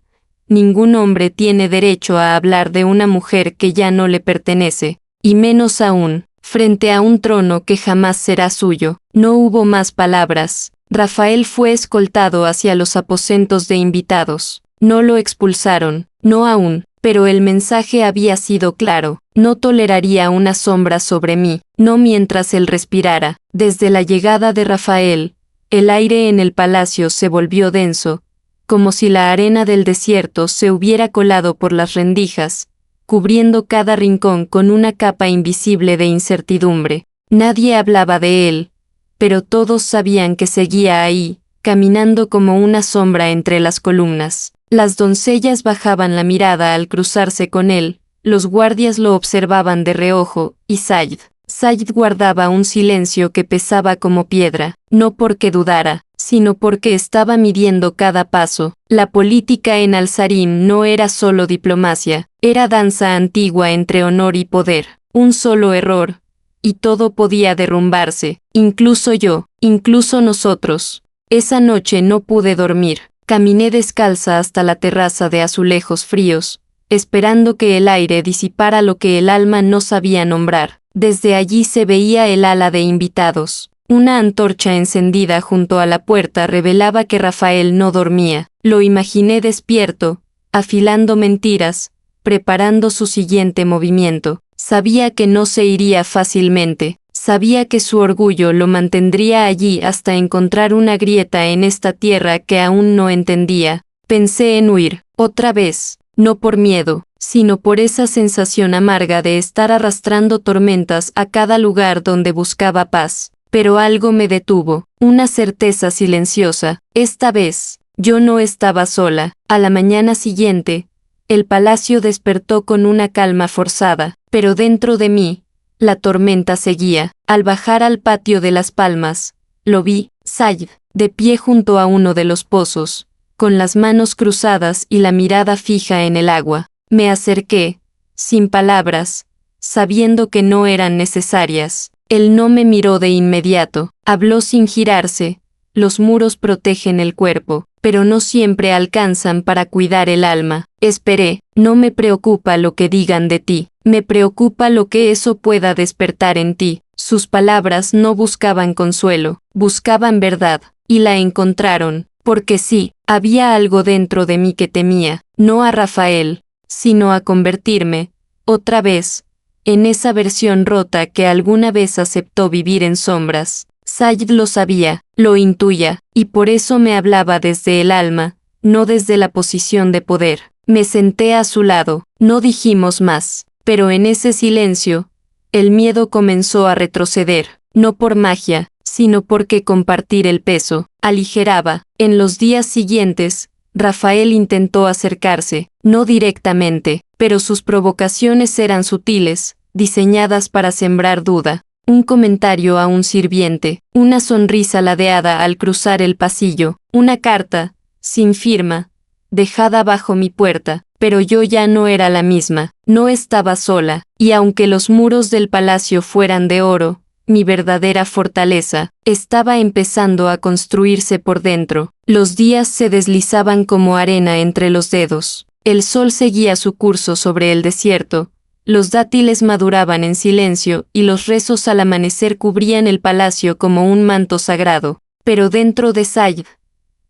Ningún hombre tiene derecho a hablar de una mujer que ya no le pertenece, y menos aún, frente a un trono que jamás será suyo. No hubo más palabras. Rafael fue escoltado hacia los aposentos de invitados. No lo expulsaron, no aún, pero el mensaje había sido claro. No toleraría una sombra sobre mí, no mientras él respirara. Desde la llegada de Rafael, el aire en el palacio se volvió denso, como si la arena del desierto se hubiera colado por las rendijas, cubriendo cada rincón con una capa invisible de incertidumbre. Nadie hablaba de él, pero todos sabían que seguía ahí, caminando como una sombra entre las columnas. Las doncellas bajaban la mirada al cruzarse con él, los guardias lo observaban de reojo, y Said guardaba un silencio que pesaba como piedra, no porque dudara, sino porque estaba midiendo cada paso. La política en Al-Sarin no era solo diplomacia, era danza antigua entre honor y poder. Un solo error, y todo podía derrumbarse, incluso yo, incluso nosotros. Esa noche no pude dormir. Caminé descalza hasta la terraza de azulejos fríos, esperando que el aire disipara lo que el alma no sabía nombrar. Desde allí se veía el ala de invitados. Una antorcha encendida junto a la puerta revelaba que Rafael no dormía. Lo imaginé despierto, afilando mentiras, preparando su siguiente movimiento. Sabía que no se iría fácilmente. Sabía que su orgullo lo mantendría allí hasta encontrar una grieta en esta tierra que aún no entendía. Pensé en huir, otra vez, no por miedo, sino por esa sensación amarga de estar arrastrando tormentas a cada lugar donde buscaba paz. Pero algo me detuvo, una certeza silenciosa. Esta vez, yo no estaba sola. A la mañana siguiente, el palacio despertó con una calma forzada, pero dentro de mí, la tormenta seguía. Al bajar al patio de las Palmas, lo vi, Said, de pie junto a uno de los pozos, con las manos cruzadas y la mirada fija en el agua. Me acerqué, sin palabras, sabiendo que no eran necesarias. Él no me miró de inmediato, habló sin girarse. Los muros protegen el cuerpo, pero no siempre alcanzan para cuidar el alma. Esperé, no me preocupa lo que digan de ti, me preocupa lo que eso pueda despertar en ti. Sus palabras no buscaban consuelo, buscaban verdad, y la encontraron, porque sí, había algo dentro de mí que temía, no a Rafael, sino a convertirme, otra vez, en esa versión rota que alguna vez aceptó vivir en sombras. Said lo sabía, lo intuía, y por eso me hablaba desde el alma, no desde la posición de poder. Me senté a su lado, no dijimos más, pero en ese silencio, el miedo comenzó a retroceder, no por magia, sino porque compartir el peso aligeraba. En los días siguientes, Rafael intentó acercarse, no directamente, pero sus provocaciones eran sutiles, diseñadas para sembrar duda. Un comentario a un sirviente, una sonrisa ladeada al cruzar el pasillo, una carta, sin firma, dejada bajo mi puerta, pero yo ya no era la misma, no estaba sola, y aunque los muros del palacio fueran de oro, mi verdadera fortaleza estaba empezando a construirse por dentro. Los días se deslizaban como arena entre los dedos, el sol seguía su curso sobre el desierto, los dátiles maduraban en silencio y los rezos al amanecer cubrían el palacio como un manto sagrado. Pero dentro de Said,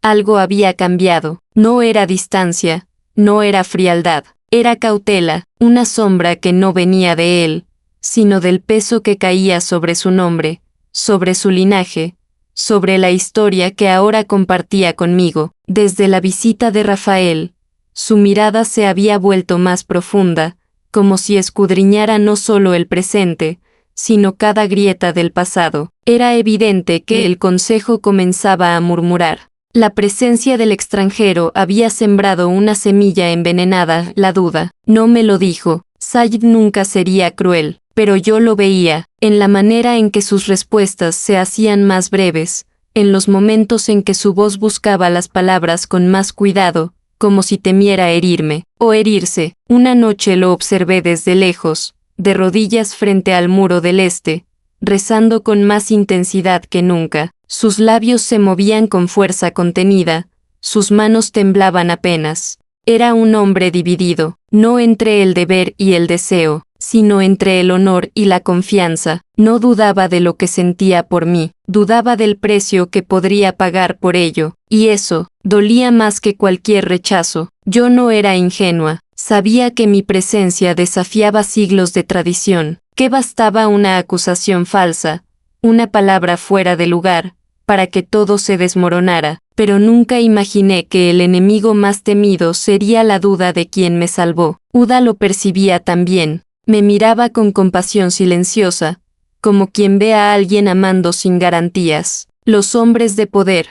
algo había cambiado. No era distancia, no era frialdad, era cautela, una sombra que no venía de él, sino del peso que caía sobre su nombre, sobre su linaje, sobre la historia que ahora compartía conmigo. Desde la visita de Rafael, su mirada se había vuelto más profunda, como si escudriñara no solo el presente, sino cada grieta del pasado. Era evidente que el consejo comenzaba a murmurar. La presencia del extranjero había sembrado una semilla envenenada, la duda. No me lo dijo, Said nunca sería cruel, pero yo lo veía, en la manera en que sus respuestas se hacían más breves, en los momentos en que su voz buscaba las palabras con más cuidado, como si temiera herirme, o herirse. Una noche lo observé desde lejos, de rodillas frente al muro del este, rezando con más intensidad que nunca. Sus labios se movían con fuerza contenida, sus manos temblaban apenas. Era un hombre dividido, no entre el deber y el deseo, sino entre el honor y la confianza. No dudaba de lo que sentía por mí, dudaba del precio que podría pagar por ello, y eso dolía más que cualquier rechazo. Yo no era ingenua, sabía que mi presencia desafiaba siglos de tradición, que bastaba una acusación falsa, una palabra fuera de lugar, para que todo se desmoronara, pero nunca imaginé que el enemigo más temido sería la duda de quien me salvó. Uda lo percibía también, me miraba con compasión silenciosa, como quien ve a alguien amando sin garantías. Los hombres de poder,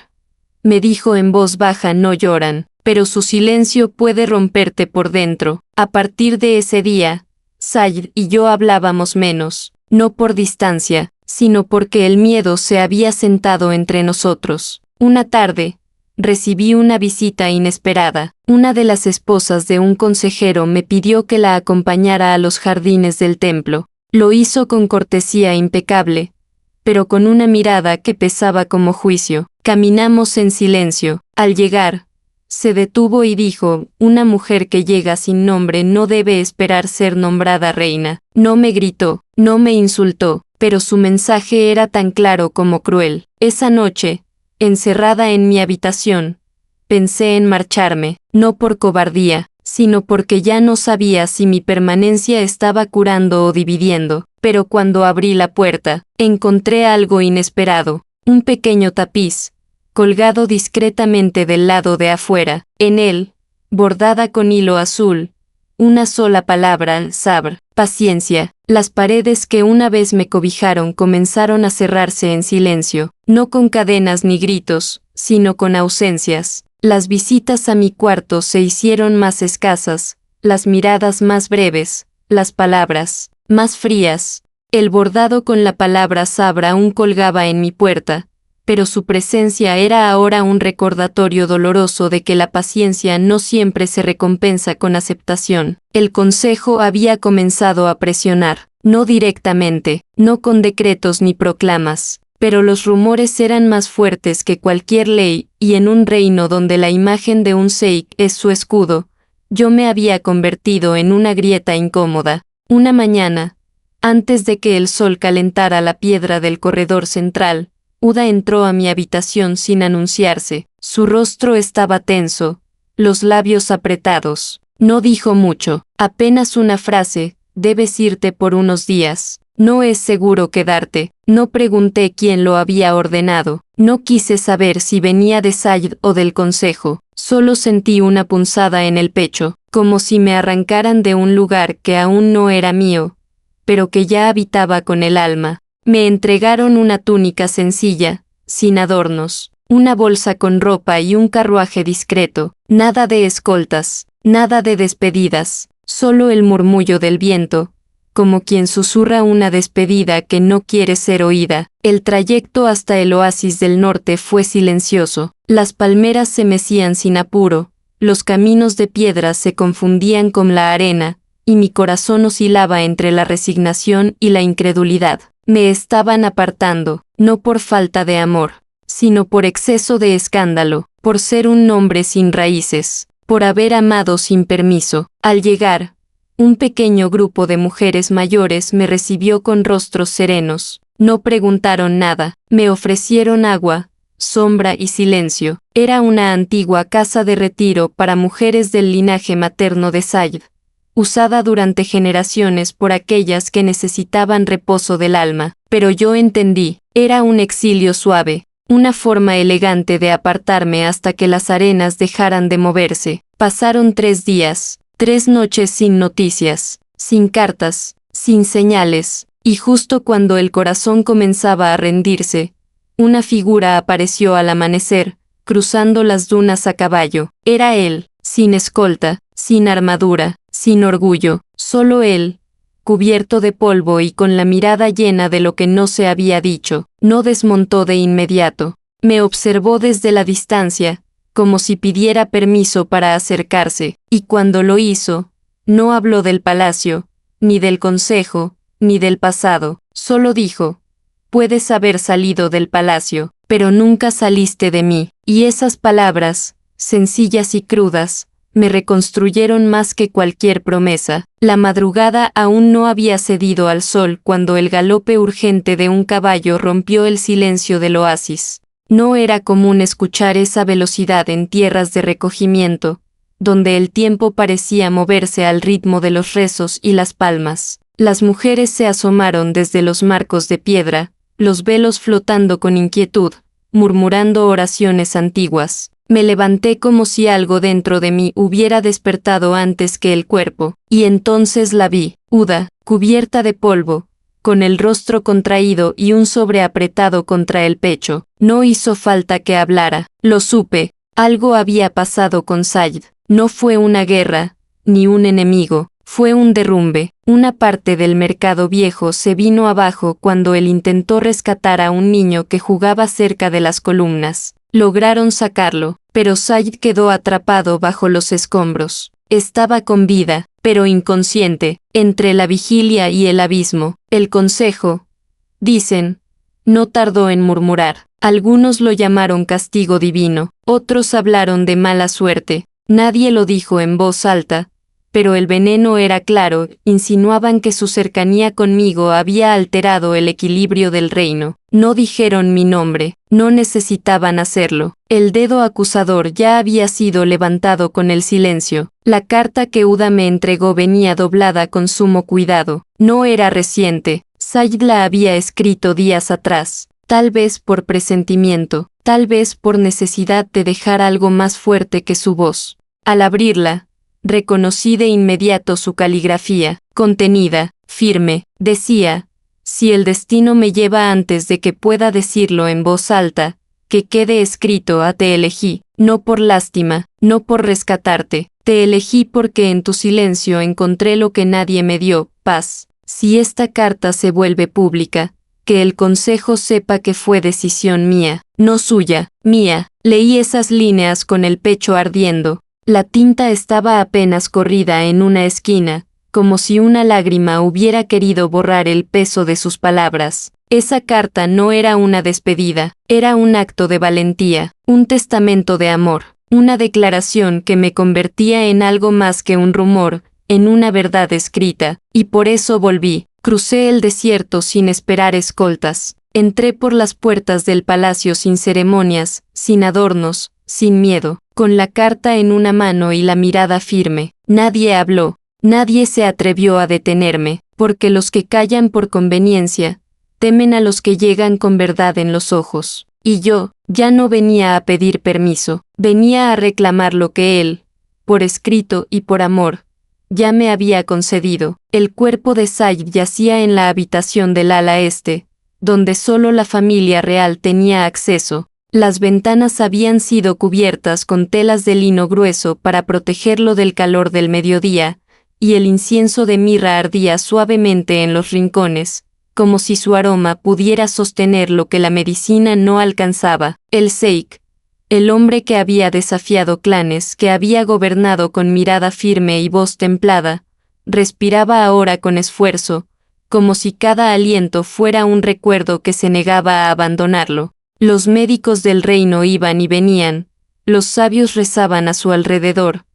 me dijo en voz baja, no lloran, pero su silencio puede romperte por dentro. A partir de ese día, Sayid y yo hablábamos menos, no por distancia, sino porque el miedo se había sentado entre nosotros. Una tarde, recibí una visita inesperada. Una de las esposas de un consejero me pidió que la acompañara a los jardines del templo. Lo hizo con cortesía impecable, pero con una mirada que pesaba como juicio. Caminamos en silencio. Al llegar, se detuvo y dijo: una mujer que llega sin nombre no debe esperar ser nombrada reina. No me gritó, no me insultó, pero su mensaje era tan claro como cruel. Esa noche, encerrada en mi habitación, pensé en marcharme, no por cobardía, sino porque ya no sabía si mi permanencia estaba curando o dividiendo. Pero cuando abrí la puerta, encontré algo inesperado, un pequeño tapiz, colgado discretamente del lado de afuera. En él, bordada con hilo azul, una sola palabra: sabr, paciencia. Las paredes que una vez me cobijaron comenzaron a cerrarse en silencio, no con cadenas ni gritos, sino con ausencias. Las visitas a mi cuarto se hicieron más escasas, las miradas más breves, las palabras más frías. El bordado con la palabra sabr aún colgaba en mi puerta, pero su presencia era ahora un recordatorio doloroso de que la paciencia no siempre se recompensa con aceptación. El consejo había comenzado a presionar, no directamente, no con decretos ni proclamas, pero los rumores eran más fuertes que cualquier ley, y en un reino donde la imagen de un sheik es su escudo, yo me había convertido en una grieta incómoda. Una mañana, antes de que el sol calentara la piedra del corredor central, Uda entró a mi habitación sin anunciarse. Su rostro estaba tenso, los labios apretados. No dijo mucho, apenas una frase: debes irte por unos días. No es seguro quedarte. No pregunté quién lo había ordenado. No quise saber si venía de Sayid o del consejo. Solo sentí una punzada en el pecho, como si me arrancaran de un lugar que aún no era mío, pero que ya habitaba con el alma. Me entregaron una túnica sencilla, sin adornos, una bolsa con ropa y un carruaje discreto. Nada de escoltas, nada de despedidas, solo el murmullo del viento, como quien susurra una despedida que no quiere ser oída. El trayecto hasta el oasis del norte fue silencioso. Las palmeras se mecían sin apuro, los caminos de piedra se confundían con la arena, y mi corazón oscilaba entre la resignación y la incredulidad. Me estaban apartando, no por falta de amor, sino por exceso de escándalo, por ser un hombre sin raíces, por haber amado sin permiso. Al llegar, un pequeño grupo de mujeres mayores me recibió con rostros serenos. No preguntaron nada, me ofrecieron agua, sombra y silencio. Era una antigua casa de retiro para mujeres del linaje materno de Sayid, usada durante generaciones por aquellas que necesitaban reposo del alma. Pero yo entendí, era un exilio suave, una forma elegante de apartarme hasta que las arenas dejaran de moverse. Pasaron 3 días, 3 noches sin noticias, sin cartas, sin señales, y justo cuando el corazón comenzaba a rendirse, una figura apareció al amanecer, cruzando las dunas a caballo. Era él, sin escolta, sin armadura, sin orgullo, solo él, cubierto de polvo y con la mirada llena de lo que no se había dicho. No desmontó de inmediato. Me observó desde la distancia, como si pidiera permiso para acercarse, y cuando lo hizo, no habló del palacio, ni del consejo, ni del pasado, solo dijo: puedes haber salido del palacio, pero nunca saliste de mí. Y esas palabras, sencillas y crudas, me reconstruyeron más que cualquier promesa. La madrugada aún no había cedido al sol cuando el galope urgente de un caballo rompió el silencio del oasis. No era común escuchar esa velocidad en tierras de recogimiento, donde el tiempo parecía moverse al ritmo de los rezos y las palmas. Las mujeres se asomaron desde los marcos de piedra, los velos flotando con inquietud, murmurando oraciones antiguas. Me levanté como si algo dentro de mí hubiera despertado antes que el cuerpo, y entonces la vi, Uda, cubierta de polvo, con el rostro contraído y un sobre apretado contra el pecho. No hizo falta que hablara, lo supe, algo había pasado con Said. No fue una guerra, ni un enemigo, fue un derrumbe. Una parte del mercado viejo se vino abajo cuando él intentó rescatar a un niño que jugaba cerca de las columnas. Lograron sacarlo, pero Said quedó atrapado bajo los escombros. Estaba con vida, pero inconsciente, entre la vigilia y el abismo. El consejo, dicen, no tardó en murmurar. Algunos lo llamaron castigo divino, otros hablaron de mala suerte. Nadie lo dijo en voz alta, pero el veneno era claro. Insinuaban que su cercanía conmigo había alterado el equilibrio del reino. No dijeron mi nombre, no necesitaban hacerlo. El dedo acusador ya había sido levantado con el silencio. La carta que Uda me entregó venía doblada con sumo cuidado. No era reciente, Said la había escrito días atrás, tal vez por presentimiento, tal vez por necesidad de dejar algo más fuerte que su voz. Al abrirla, reconocí de inmediato su caligrafía, contenida, firme. Decía: si el destino me lleva antes de que pueda decirlo en voz alta, que quede escrito. Te elegí, no por lástima, no por rescatarte, te elegí porque en tu silencio encontré lo que nadie me dio, paz. Si esta carta se vuelve pública, que el consejo sepa que fue decisión mía, no suya, mía. Leí esas líneas con el pecho ardiendo. La tinta estaba apenas corrida en una esquina, como si una lágrima hubiera querido borrar el peso de sus palabras. Esa carta no era una despedida, era un acto de valentía, un testamento de amor, una declaración que me convertía en algo más que un rumor, en una verdad escrita, y por eso volví. Crucé el desierto sin esperar escoltas. Entré por las puertas del palacio sin ceremonias, sin adornos, sin miedo, con la carta en una mano y la mirada firme. Nadie habló, nadie se atrevió a detenerme, porque los que callan por conveniencia, temen a los que llegan con verdad en los ojos. Y yo, ya no venía a pedir permiso, venía a reclamar lo que él, por escrito y por amor, ya me había concedido. El cuerpo de Said yacía en la habitación del ala este, donde solo la familia real tenía acceso. Las ventanas habían sido cubiertas con telas de lino grueso para protegerlo del calor del mediodía, y el incienso de mirra ardía suavemente en los rincones, como si su aroma pudiera sostener lo que la medicina no alcanzaba. El Sheikh, el hombre que había desafiado clanes, que había gobernado con mirada firme y voz templada, respiraba ahora con esfuerzo, como si cada aliento fuera un recuerdo que se negaba a abandonarlo. Los médicos del reino iban y venían, los sabios rezaban a su alrededor,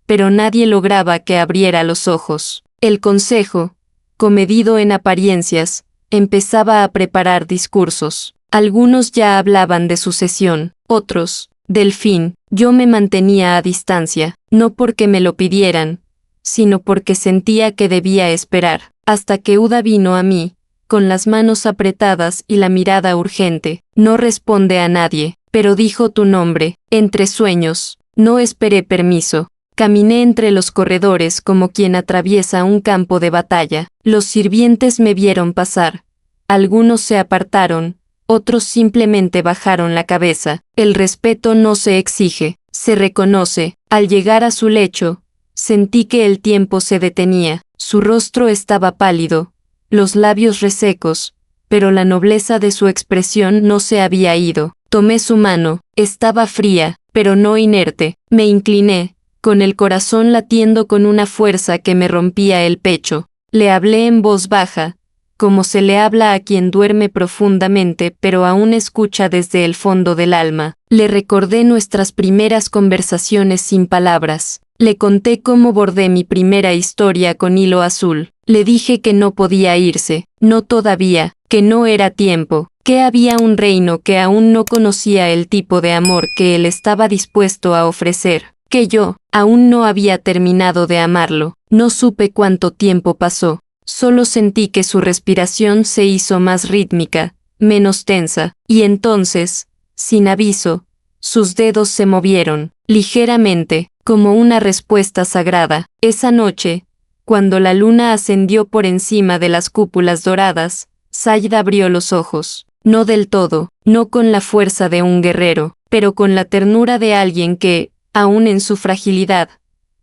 pero nadie lograba que abriera los ojos. El consejo, comedido en apariencias, empezaba a preparar discursos. Algunos ya hablaban de sucesión, otros, del fin. Yo me mantenía a distancia, no porque me lo pidieran, sino porque sentía que debía esperar, hasta que Uda vino a mí, con las manos apretadas y la mirada urgente. No responde a nadie, pero dijo tu nombre, entre sueños. No esperé permiso. Caminé entre los corredores como quien atraviesa un campo de batalla. Los sirvientes me vieron pasar. Algunos se apartaron, otros simplemente bajaron la cabeza. El respeto no se exige, se reconoce. Al llegar a su lecho, sentí que el tiempo se detenía. Su rostro estaba pálido, los labios resecos, pero la nobleza de su expresión no se había ido. Tomé su mano, estaba fría, pero no inerte. Me incliné, con el corazón latiendo con una fuerza que me rompía el pecho. Le hablé en voz baja, como se le habla a quien duerme profundamente pero aún escucha desde el fondo del alma. Le recordé nuestras primeras conversaciones sin palabras. Le conté cómo bordé mi primera historia con hilo azul. Le dije que no podía irse, no todavía, que no era tiempo, que había un reino que aún no conocía el tipo de amor que él estaba dispuesto a ofrecer, que yo aún no había terminado de amarlo. No supe cuánto tiempo pasó. Solo sentí que su respiración se hizo más rítmica, menos tensa, y entonces, sin aviso, sus dedos se movieron, ligeramente, como una respuesta sagrada. Esa noche, cuando la luna ascendió por encima de las cúpulas doradas, Sayid abrió los ojos. No del todo, no con la fuerza de un guerrero, pero con la ternura de alguien que, aún en su fragilidad,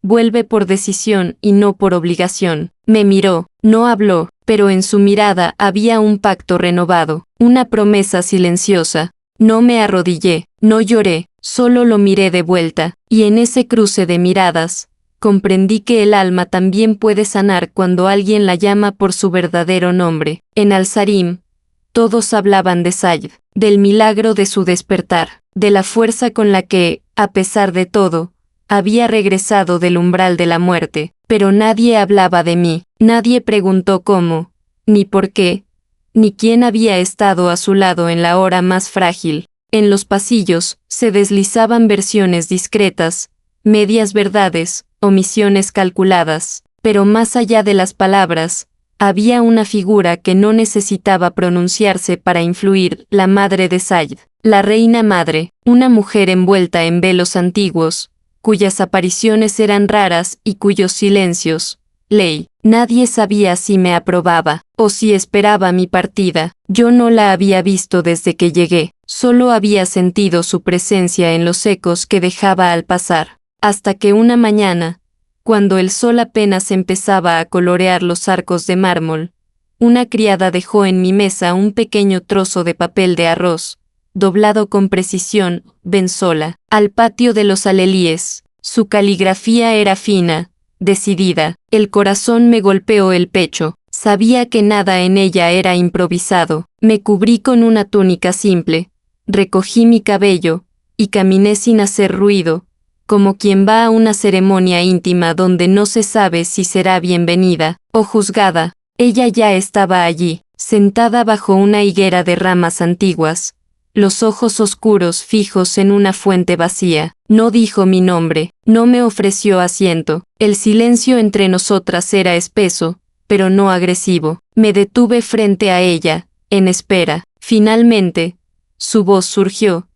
vuelve por decisión y no por obligación. Me miró, no habló, pero en su mirada había un pacto renovado, una promesa silenciosa. No me arrodillé, no lloré, solo lo miré de vuelta, y en ese cruce de miradas, comprendí que el alma también puede sanar cuando alguien la llama por su verdadero nombre. En Al-Sarim, todos hablaban de Sayid, del milagro de su despertar, de la fuerza con la que, a pesar de todo, había regresado del umbral de la muerte, pero nadie hablaba de mí, nadie preguntó cómo, ni por qué, ni quién había estado a su lado en la hora más frágil. En los pasillos se deslizaban versiones discretas, medias verdades, omisiones calculadas, pero más allá de las palabras, había una figura que no necesitaba pronunciarse para influir, la madre de Sayid, la reina madre, una mujer envuelta en velos antiguos, cuyas apariciones eran raras y cuyos silencios, ley. Nadie sabía si me aprobaba, o si esperaba mi partida. Yo no la había visto desde que llegué, solo había sentido su presencia en los ecos que dejaba al pasar, hasta que una mañana, cuando el sol apenas empezaba a colorear los arcos de mármol, una criada dejó en mi mesa un pequeño trozo de papel de arroz, doblado con precisión, ven sola, al patio de los alelíes. Su caligrafía era fina, decidida. El corazón me golpeó el pecho. Sabía que nada en ella era improvisado. Me cubrí con una túnica simple, recogí mi cabello, y caminé sin hacer ruido, como quien va a una ceremonia íntima donde no se sabe si será bienvenida o juzgada. Ella ya estaba allí, sentada bajo una higuera de ramas antiguas, los ojos oscuros fijos en una fuente vacía. No dijo mi nombre, no me ofreció asiento. El silencio entre nosotras era espeso, pero no agresivo. Me detuve frente a ella, en espera. Finalmente, su voz surgió,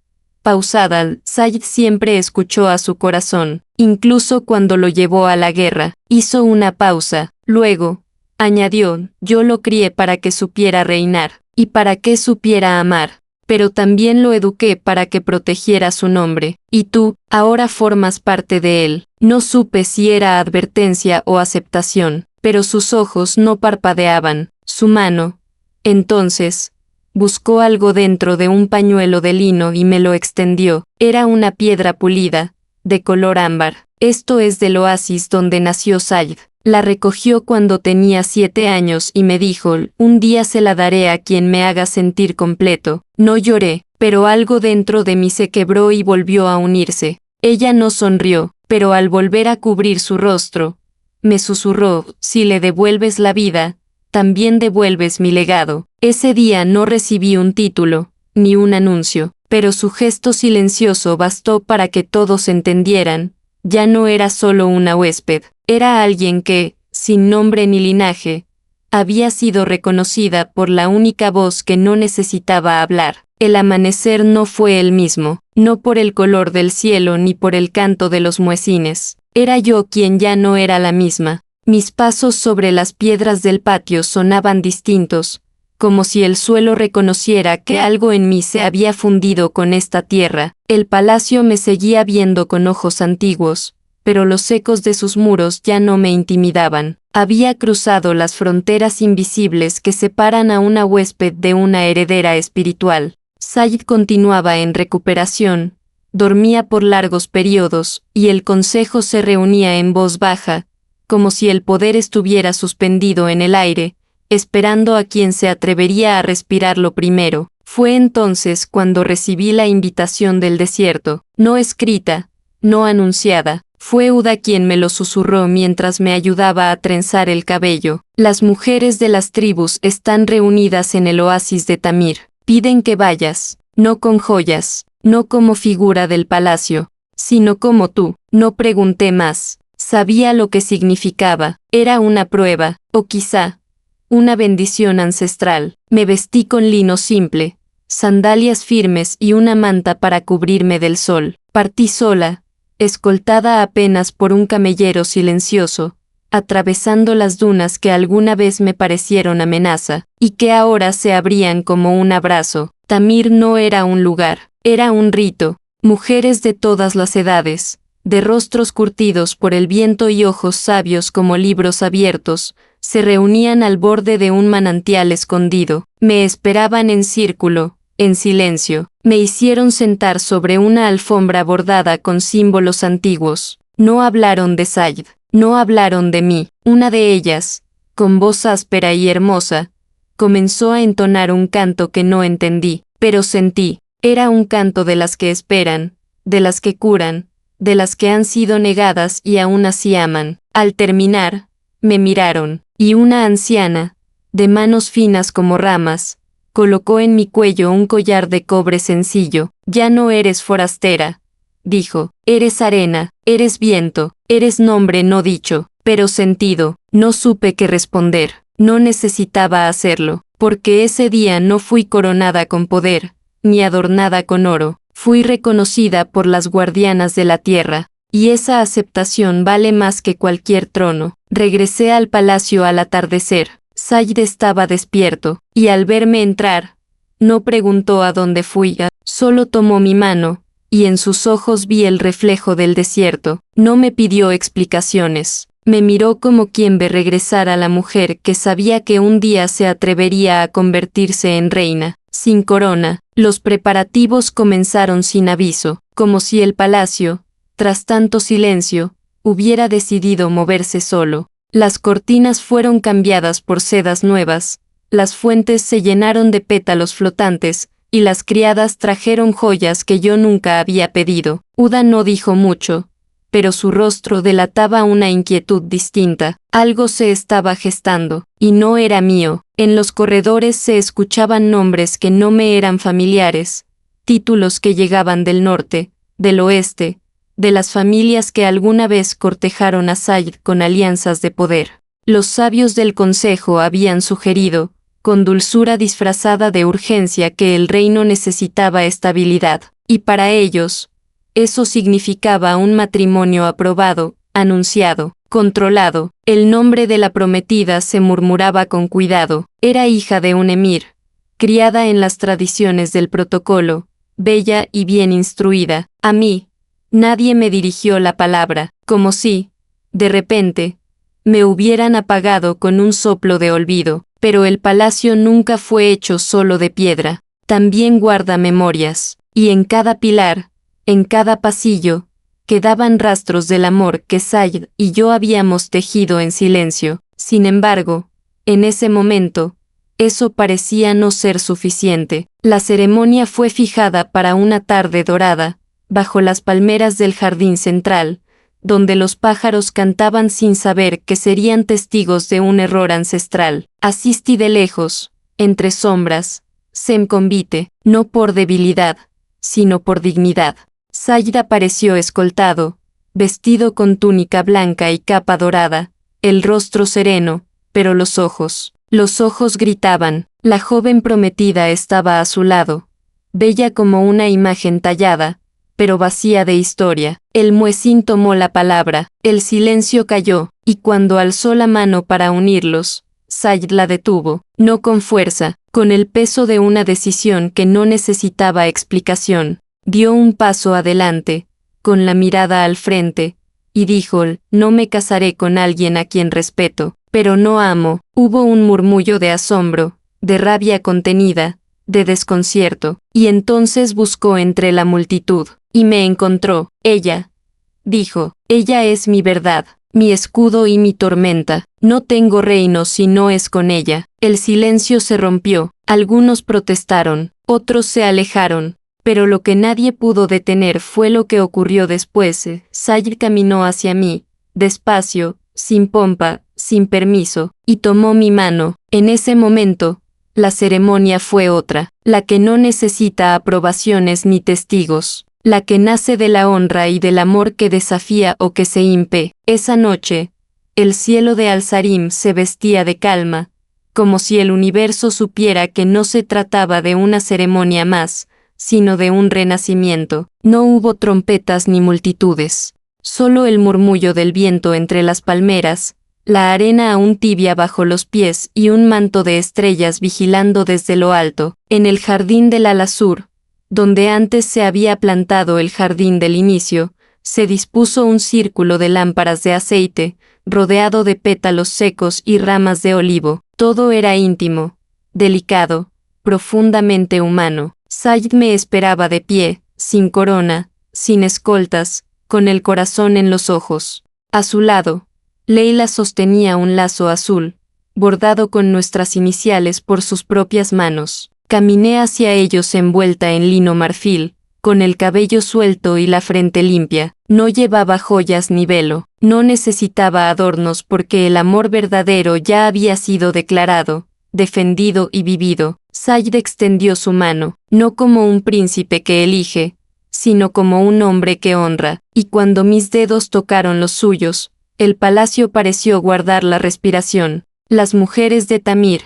pausada. Sayid siempre escuchó a su corazón, incluso cuando lo llevó a la guerra. Hizo una pausa, luego, añadió, yo lo crié para que supiera reinar, y para que supiera amar, pero también lo eduqué para que protegiera su nombre, y tú, ahora formas parte de él. No supe si era advertencia o aceptación, pero sus ojos no parpadeaban. Su mano, entonces, buscó algo dentro de un pañuelo de lino y me lo extendió. Era una piedra pulida, de color ámbar. Esto es del oasis donde nació Sayid. La recogió cuando tenía 7 años y me dijo, un día se la daré a quien me haga sentir completo. No lloré, pero algo dentro de mí se quebró y volvió a unirse. Ella no sonrió, pero al volver a cubrir su rostro, me susurró, si le devuelves la vida, también devuelves mi legado. Ese día no recibí un título, ni un anuncio, pero su gesto silencioso bastó para que todos entendieran. Ya no era solo una huésped, era alguien que, sin nombre ni linaje, había sido reconocida por la única voz que no necesitaba hablar. El amanecer no fue el mismo, no por el color del cielo ni por el canto de los muecines. Era yo quien ya no era la misma. Mis pasos sobre las piedras del patio sonaban distintos, como si el suelo reconociera que algo en mí se había fundido con esta tierra. El palacio me seguía viendo con ojos antiguos, pero los ecos de sus muros ya no me intimidaban. Había cruzado las fronteras invisibles que separan a una huésped de una heredera espiritual. Sayid continuaba en recuperación, dormía por largos periodos, y el consejo se reunía en voz baja, como si el poder estuviera suspendido en el aire, esperando a quien se atrevería a respirarlo primero. Fue entonces cuando recibí la invitación del desierto, no escrita, no anunciada. Fue Uda quien me lo susurró mientras me ayudaba a trenzar el cabello. Las mujeres de las tribus están reunidas en el oasis de Tamir. Piden que vayas, no con joyas, no como figura del palacio, sino como tú. No pregunté más. Sabía lo que significaba. Era una prueba, o quizá, una bendición ancestral. Me vestí con lino simple, sandalias firmes y una manta para cubrirme del sol. Partí sola, escoltada apenas por un camellero silencioso, atravesando las dunas que alguna vez me parecieron amenaza, y que ahora se abrían como un abrazo. Tamir no era un lugar, era un rito. Mujeres de todas las edades, de rostros curtidos por el viento y ojos sabios como libros abiertos, se reunían al borde de un manantial escondido. Me esperaban en círculo, en silencio. Me hicieron sentar sobre una alfombra bordada con símbolos antiguos. No hablaron de Said, no hablaron de mí. Una de ellas, con voz áspera y hermosa, comenzó a entonar un canto que no entendí, pero sentí. Era un canto de las que esperan, de las que curan, de las que han sido negadas y aún así aman. Al terminar, me miraron, y una anciana, de manos finas como ramas, colocó en mi cuello un collar de cobre sencillo. Ya no eres forastera, dijo, eres arena, eres viento, eres nombre no dicho, pero sentido. No supe qué responder, no necesitaba hacerlo, porque ese día no fui coronada con poder, ni adornada con oro, fui reconocida por las guardianas de la tierra, y esa aceptación vale más que cualquier trono. Regresé al palacio al atardecer. Said estaba despierto, y al verme entrar, no preguntó a dónde fui, solo tomó mi mano, y en sus ojos vi el reflejo del desierto. No me pidió explicaciones. Me miró como quien ve regresar a la mujer que sabía que un día se atrevería a convertirse en reina. Sin corona, los preparativos comenzaron sin aviso, como si el palacio, tras tanto silencio, hubiera decidido moverse solo. Las cortinas fueron cambiadas por sedas nuevas, las fuentes se llenaron de pétalos flotantes, y las criadas trajeron joyas que yo nunca había pedido. Uda no dijo mucho, pero su rostro delataba una inquietud distinta. Algo se estaba gestando, y no era mío. En los corredores se escuchaban nombres que no me eran familiares, títulos que llegaban del norte, del oeste, de las familias que alguna vez cortejaron a Said con alianzas de poder. Los sabios del consejo habían sugerido, con dulzura disfrazada de urgencia, que el reino necesitaba estabilidad, y para ellos, eso significaba un matrimonio aprobado, anunciado, controlado. El nombre de la prometida se murmuraba con cuidado. Era hija de un emir, criada en las tradiciones del protocolo, bella y bien instruida. A mí, nadie me dirigió la palabra, como si, de repente, me hubieran apagado con un soplo de olvido. Pero el palacio nunca fue hecho solo de piedra, también guarda memorias, y en cada pilar, en cada pasillo, quedaban rastros del amor que Said y yo habíamos tejido en silencio. Sin embargo, en ese momento, eso parecía no ser suficiente. La ceremonia fue fijada para una tarde dorada, bajo las palmeras del jardín central, donde los pájaros cantaban sin saber que serían testigos de un error ancestral. Asistí de lejos, entre sombras, sem convite, no por debilidad, sino por dignidad. Said apareció escoltado, vestido con túnica blanca y capa dorada, el rostro sereno, pero los ojos gritaban. La joven prometida estaba a su lado, bella como una imagen tallada, pero vacía de historia. El muezín tomó la palabra, el silencio cayó, y cuando alzó la mano para unirlos, Said la detuvo, no con fuerza, con el peso de una decisión que no necesitaba explicación. Dio un paso adelante, con la mirada al frente, y dijo: no me casaré con alguien a quien respeto, pero no amo. Hubo un murmullo de asombro, de rabia contenida, de desconcierto, y entonces buscó entre la multitud, y me encontró. Ella, dijo, ella es mi verdad, mi escudo y mi tormenta. No tengo reino si no es con ella. El silencio se rompió. Algunos protestaron, otros se alejaron, pero lo que nadie pudo detener fue lo que ocurrió después. Said caminó hacia mí, despacio, sin pompa, sin permiso, y tomó mi mano. En ese momento, la ceremonia fue otra, la que no necesita aprobaciones ni testigos, la que nace de la honra y del amor que desafía o que se impone. Esa noche, el cielo de Al-Sarim se vestía de calma, como si el universo supiera que no se trataba de una ceremonia más, sino de un renacimiento. No hubo trompetas ni multitudes, solo el murmullo del viento entre las palmeras, la arena aún tibia bajo los pies y un manto de estrellas vigilando desde lo alto. En el jardín del Al-Azur, donde antes se había plantado el jardín del inicio, se dispuso un círculo de lámparas de aceite, rodeado de pétalos secos y ramas de olivo. Todo era íntimo, delicado, profundamente humano. Said me esperaba de pie, sin corona, sin escoltas, con el corazón en los ojos. A su lado, Leila sostenía un lazo azul, bordado con nuestras iniciales por sus propias manos. Caminé hacia ellos envuelta en lino marfil, con el cabello suelto y la frente limpia. No llevaba joyas ni velo, no necesitaba adornos porque el amor verdadero ya había sido declarado, defendido y vivido. Said extendió su mano, no como un príncipe que elige, sino como un hombre que honra, y cuando mis dedos tocaron los suyos, el palacio pareció guardar la respiración. Las mujeres de Tamir,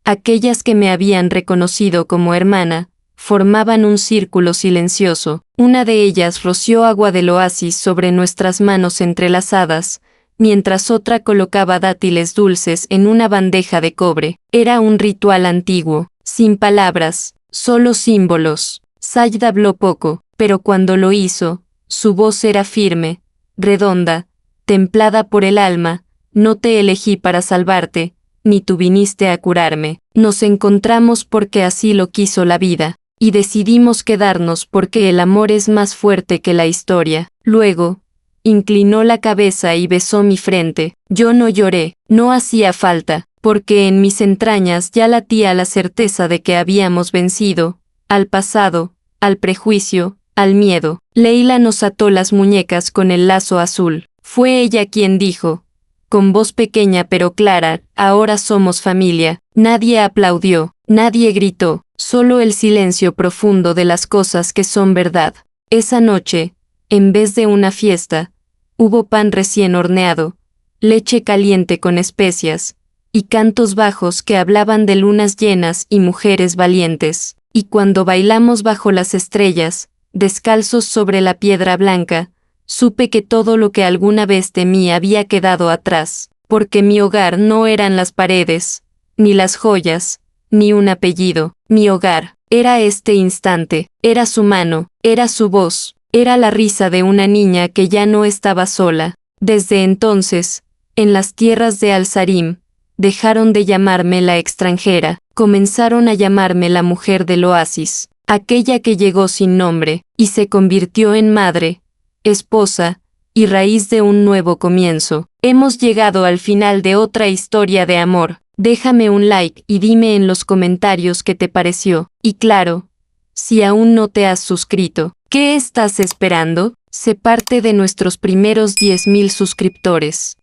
aquellas que me habían reconocido como hermana, formaban un círculo silencioso. Una de ellas roció agua del oasis sobre nuestras manos entrelazadas, mientras otra colocaba dátiles dulces en una bandeja de cobre. Era un ritual antiguo, sin palabras, solo símbolos. Said habló poco, pero cuando lo hizo, su voz era firme, redonda, templada por el alma. No te elegí para salvarte, ni tú viniste a curarme. Nos encontramos porque así lo quiso la vida, y decidimos quedarnos porque el amor es más fuerte que la historia. Luego, inclinó la cabeza y besó mi frente. Yo no lloré, no hacía falta, porque en mis entrañas ya latía la certeza de que habíamos vencido, al pasado, al prejuicio, al miedo. Leila nos ató las muñecas con el lazo azul. Fue ella quien dijo, con voz pequeña pero clara, ahora somos familia. Nadie aplaudió, nadie gritó, solo el silencio profundo de las cosas que son verdad. Esa noche, en vez de una fiesta, hubo pan recién horneado, leche caliente con especias, y cantos bajos que hablaban de lunas llenas y mujeres valientes. Y cuando bailamos bajo las estrellas, descalzos sobre la piedra blanca, supe que todo lo que alguna vez temí había quedado atrás, porque mi hogar no eran las paredes, ni las joyas, ni un apellido. Mi hogar era este instante, era su mano, era su voz, era la risa de una niña que ya no estaba sola. Desde entonces, en las tierras de Al-Sarim, dejaron de llamarme la extranjera, comenzaron a llamarme la mujer del oasis, aquella que llegó sin nombre, y se convirtió en madre, esposa, y raíz de un nuevo comienzo. Hemos llegado al final de otra historia de amor. Déjame un like y dime en los comentarios qué te pareció. Y claro, si aún no te has suscrito, ¿qué estás esperando? Sé parte de nuestros primeros 10.000 suscriptores.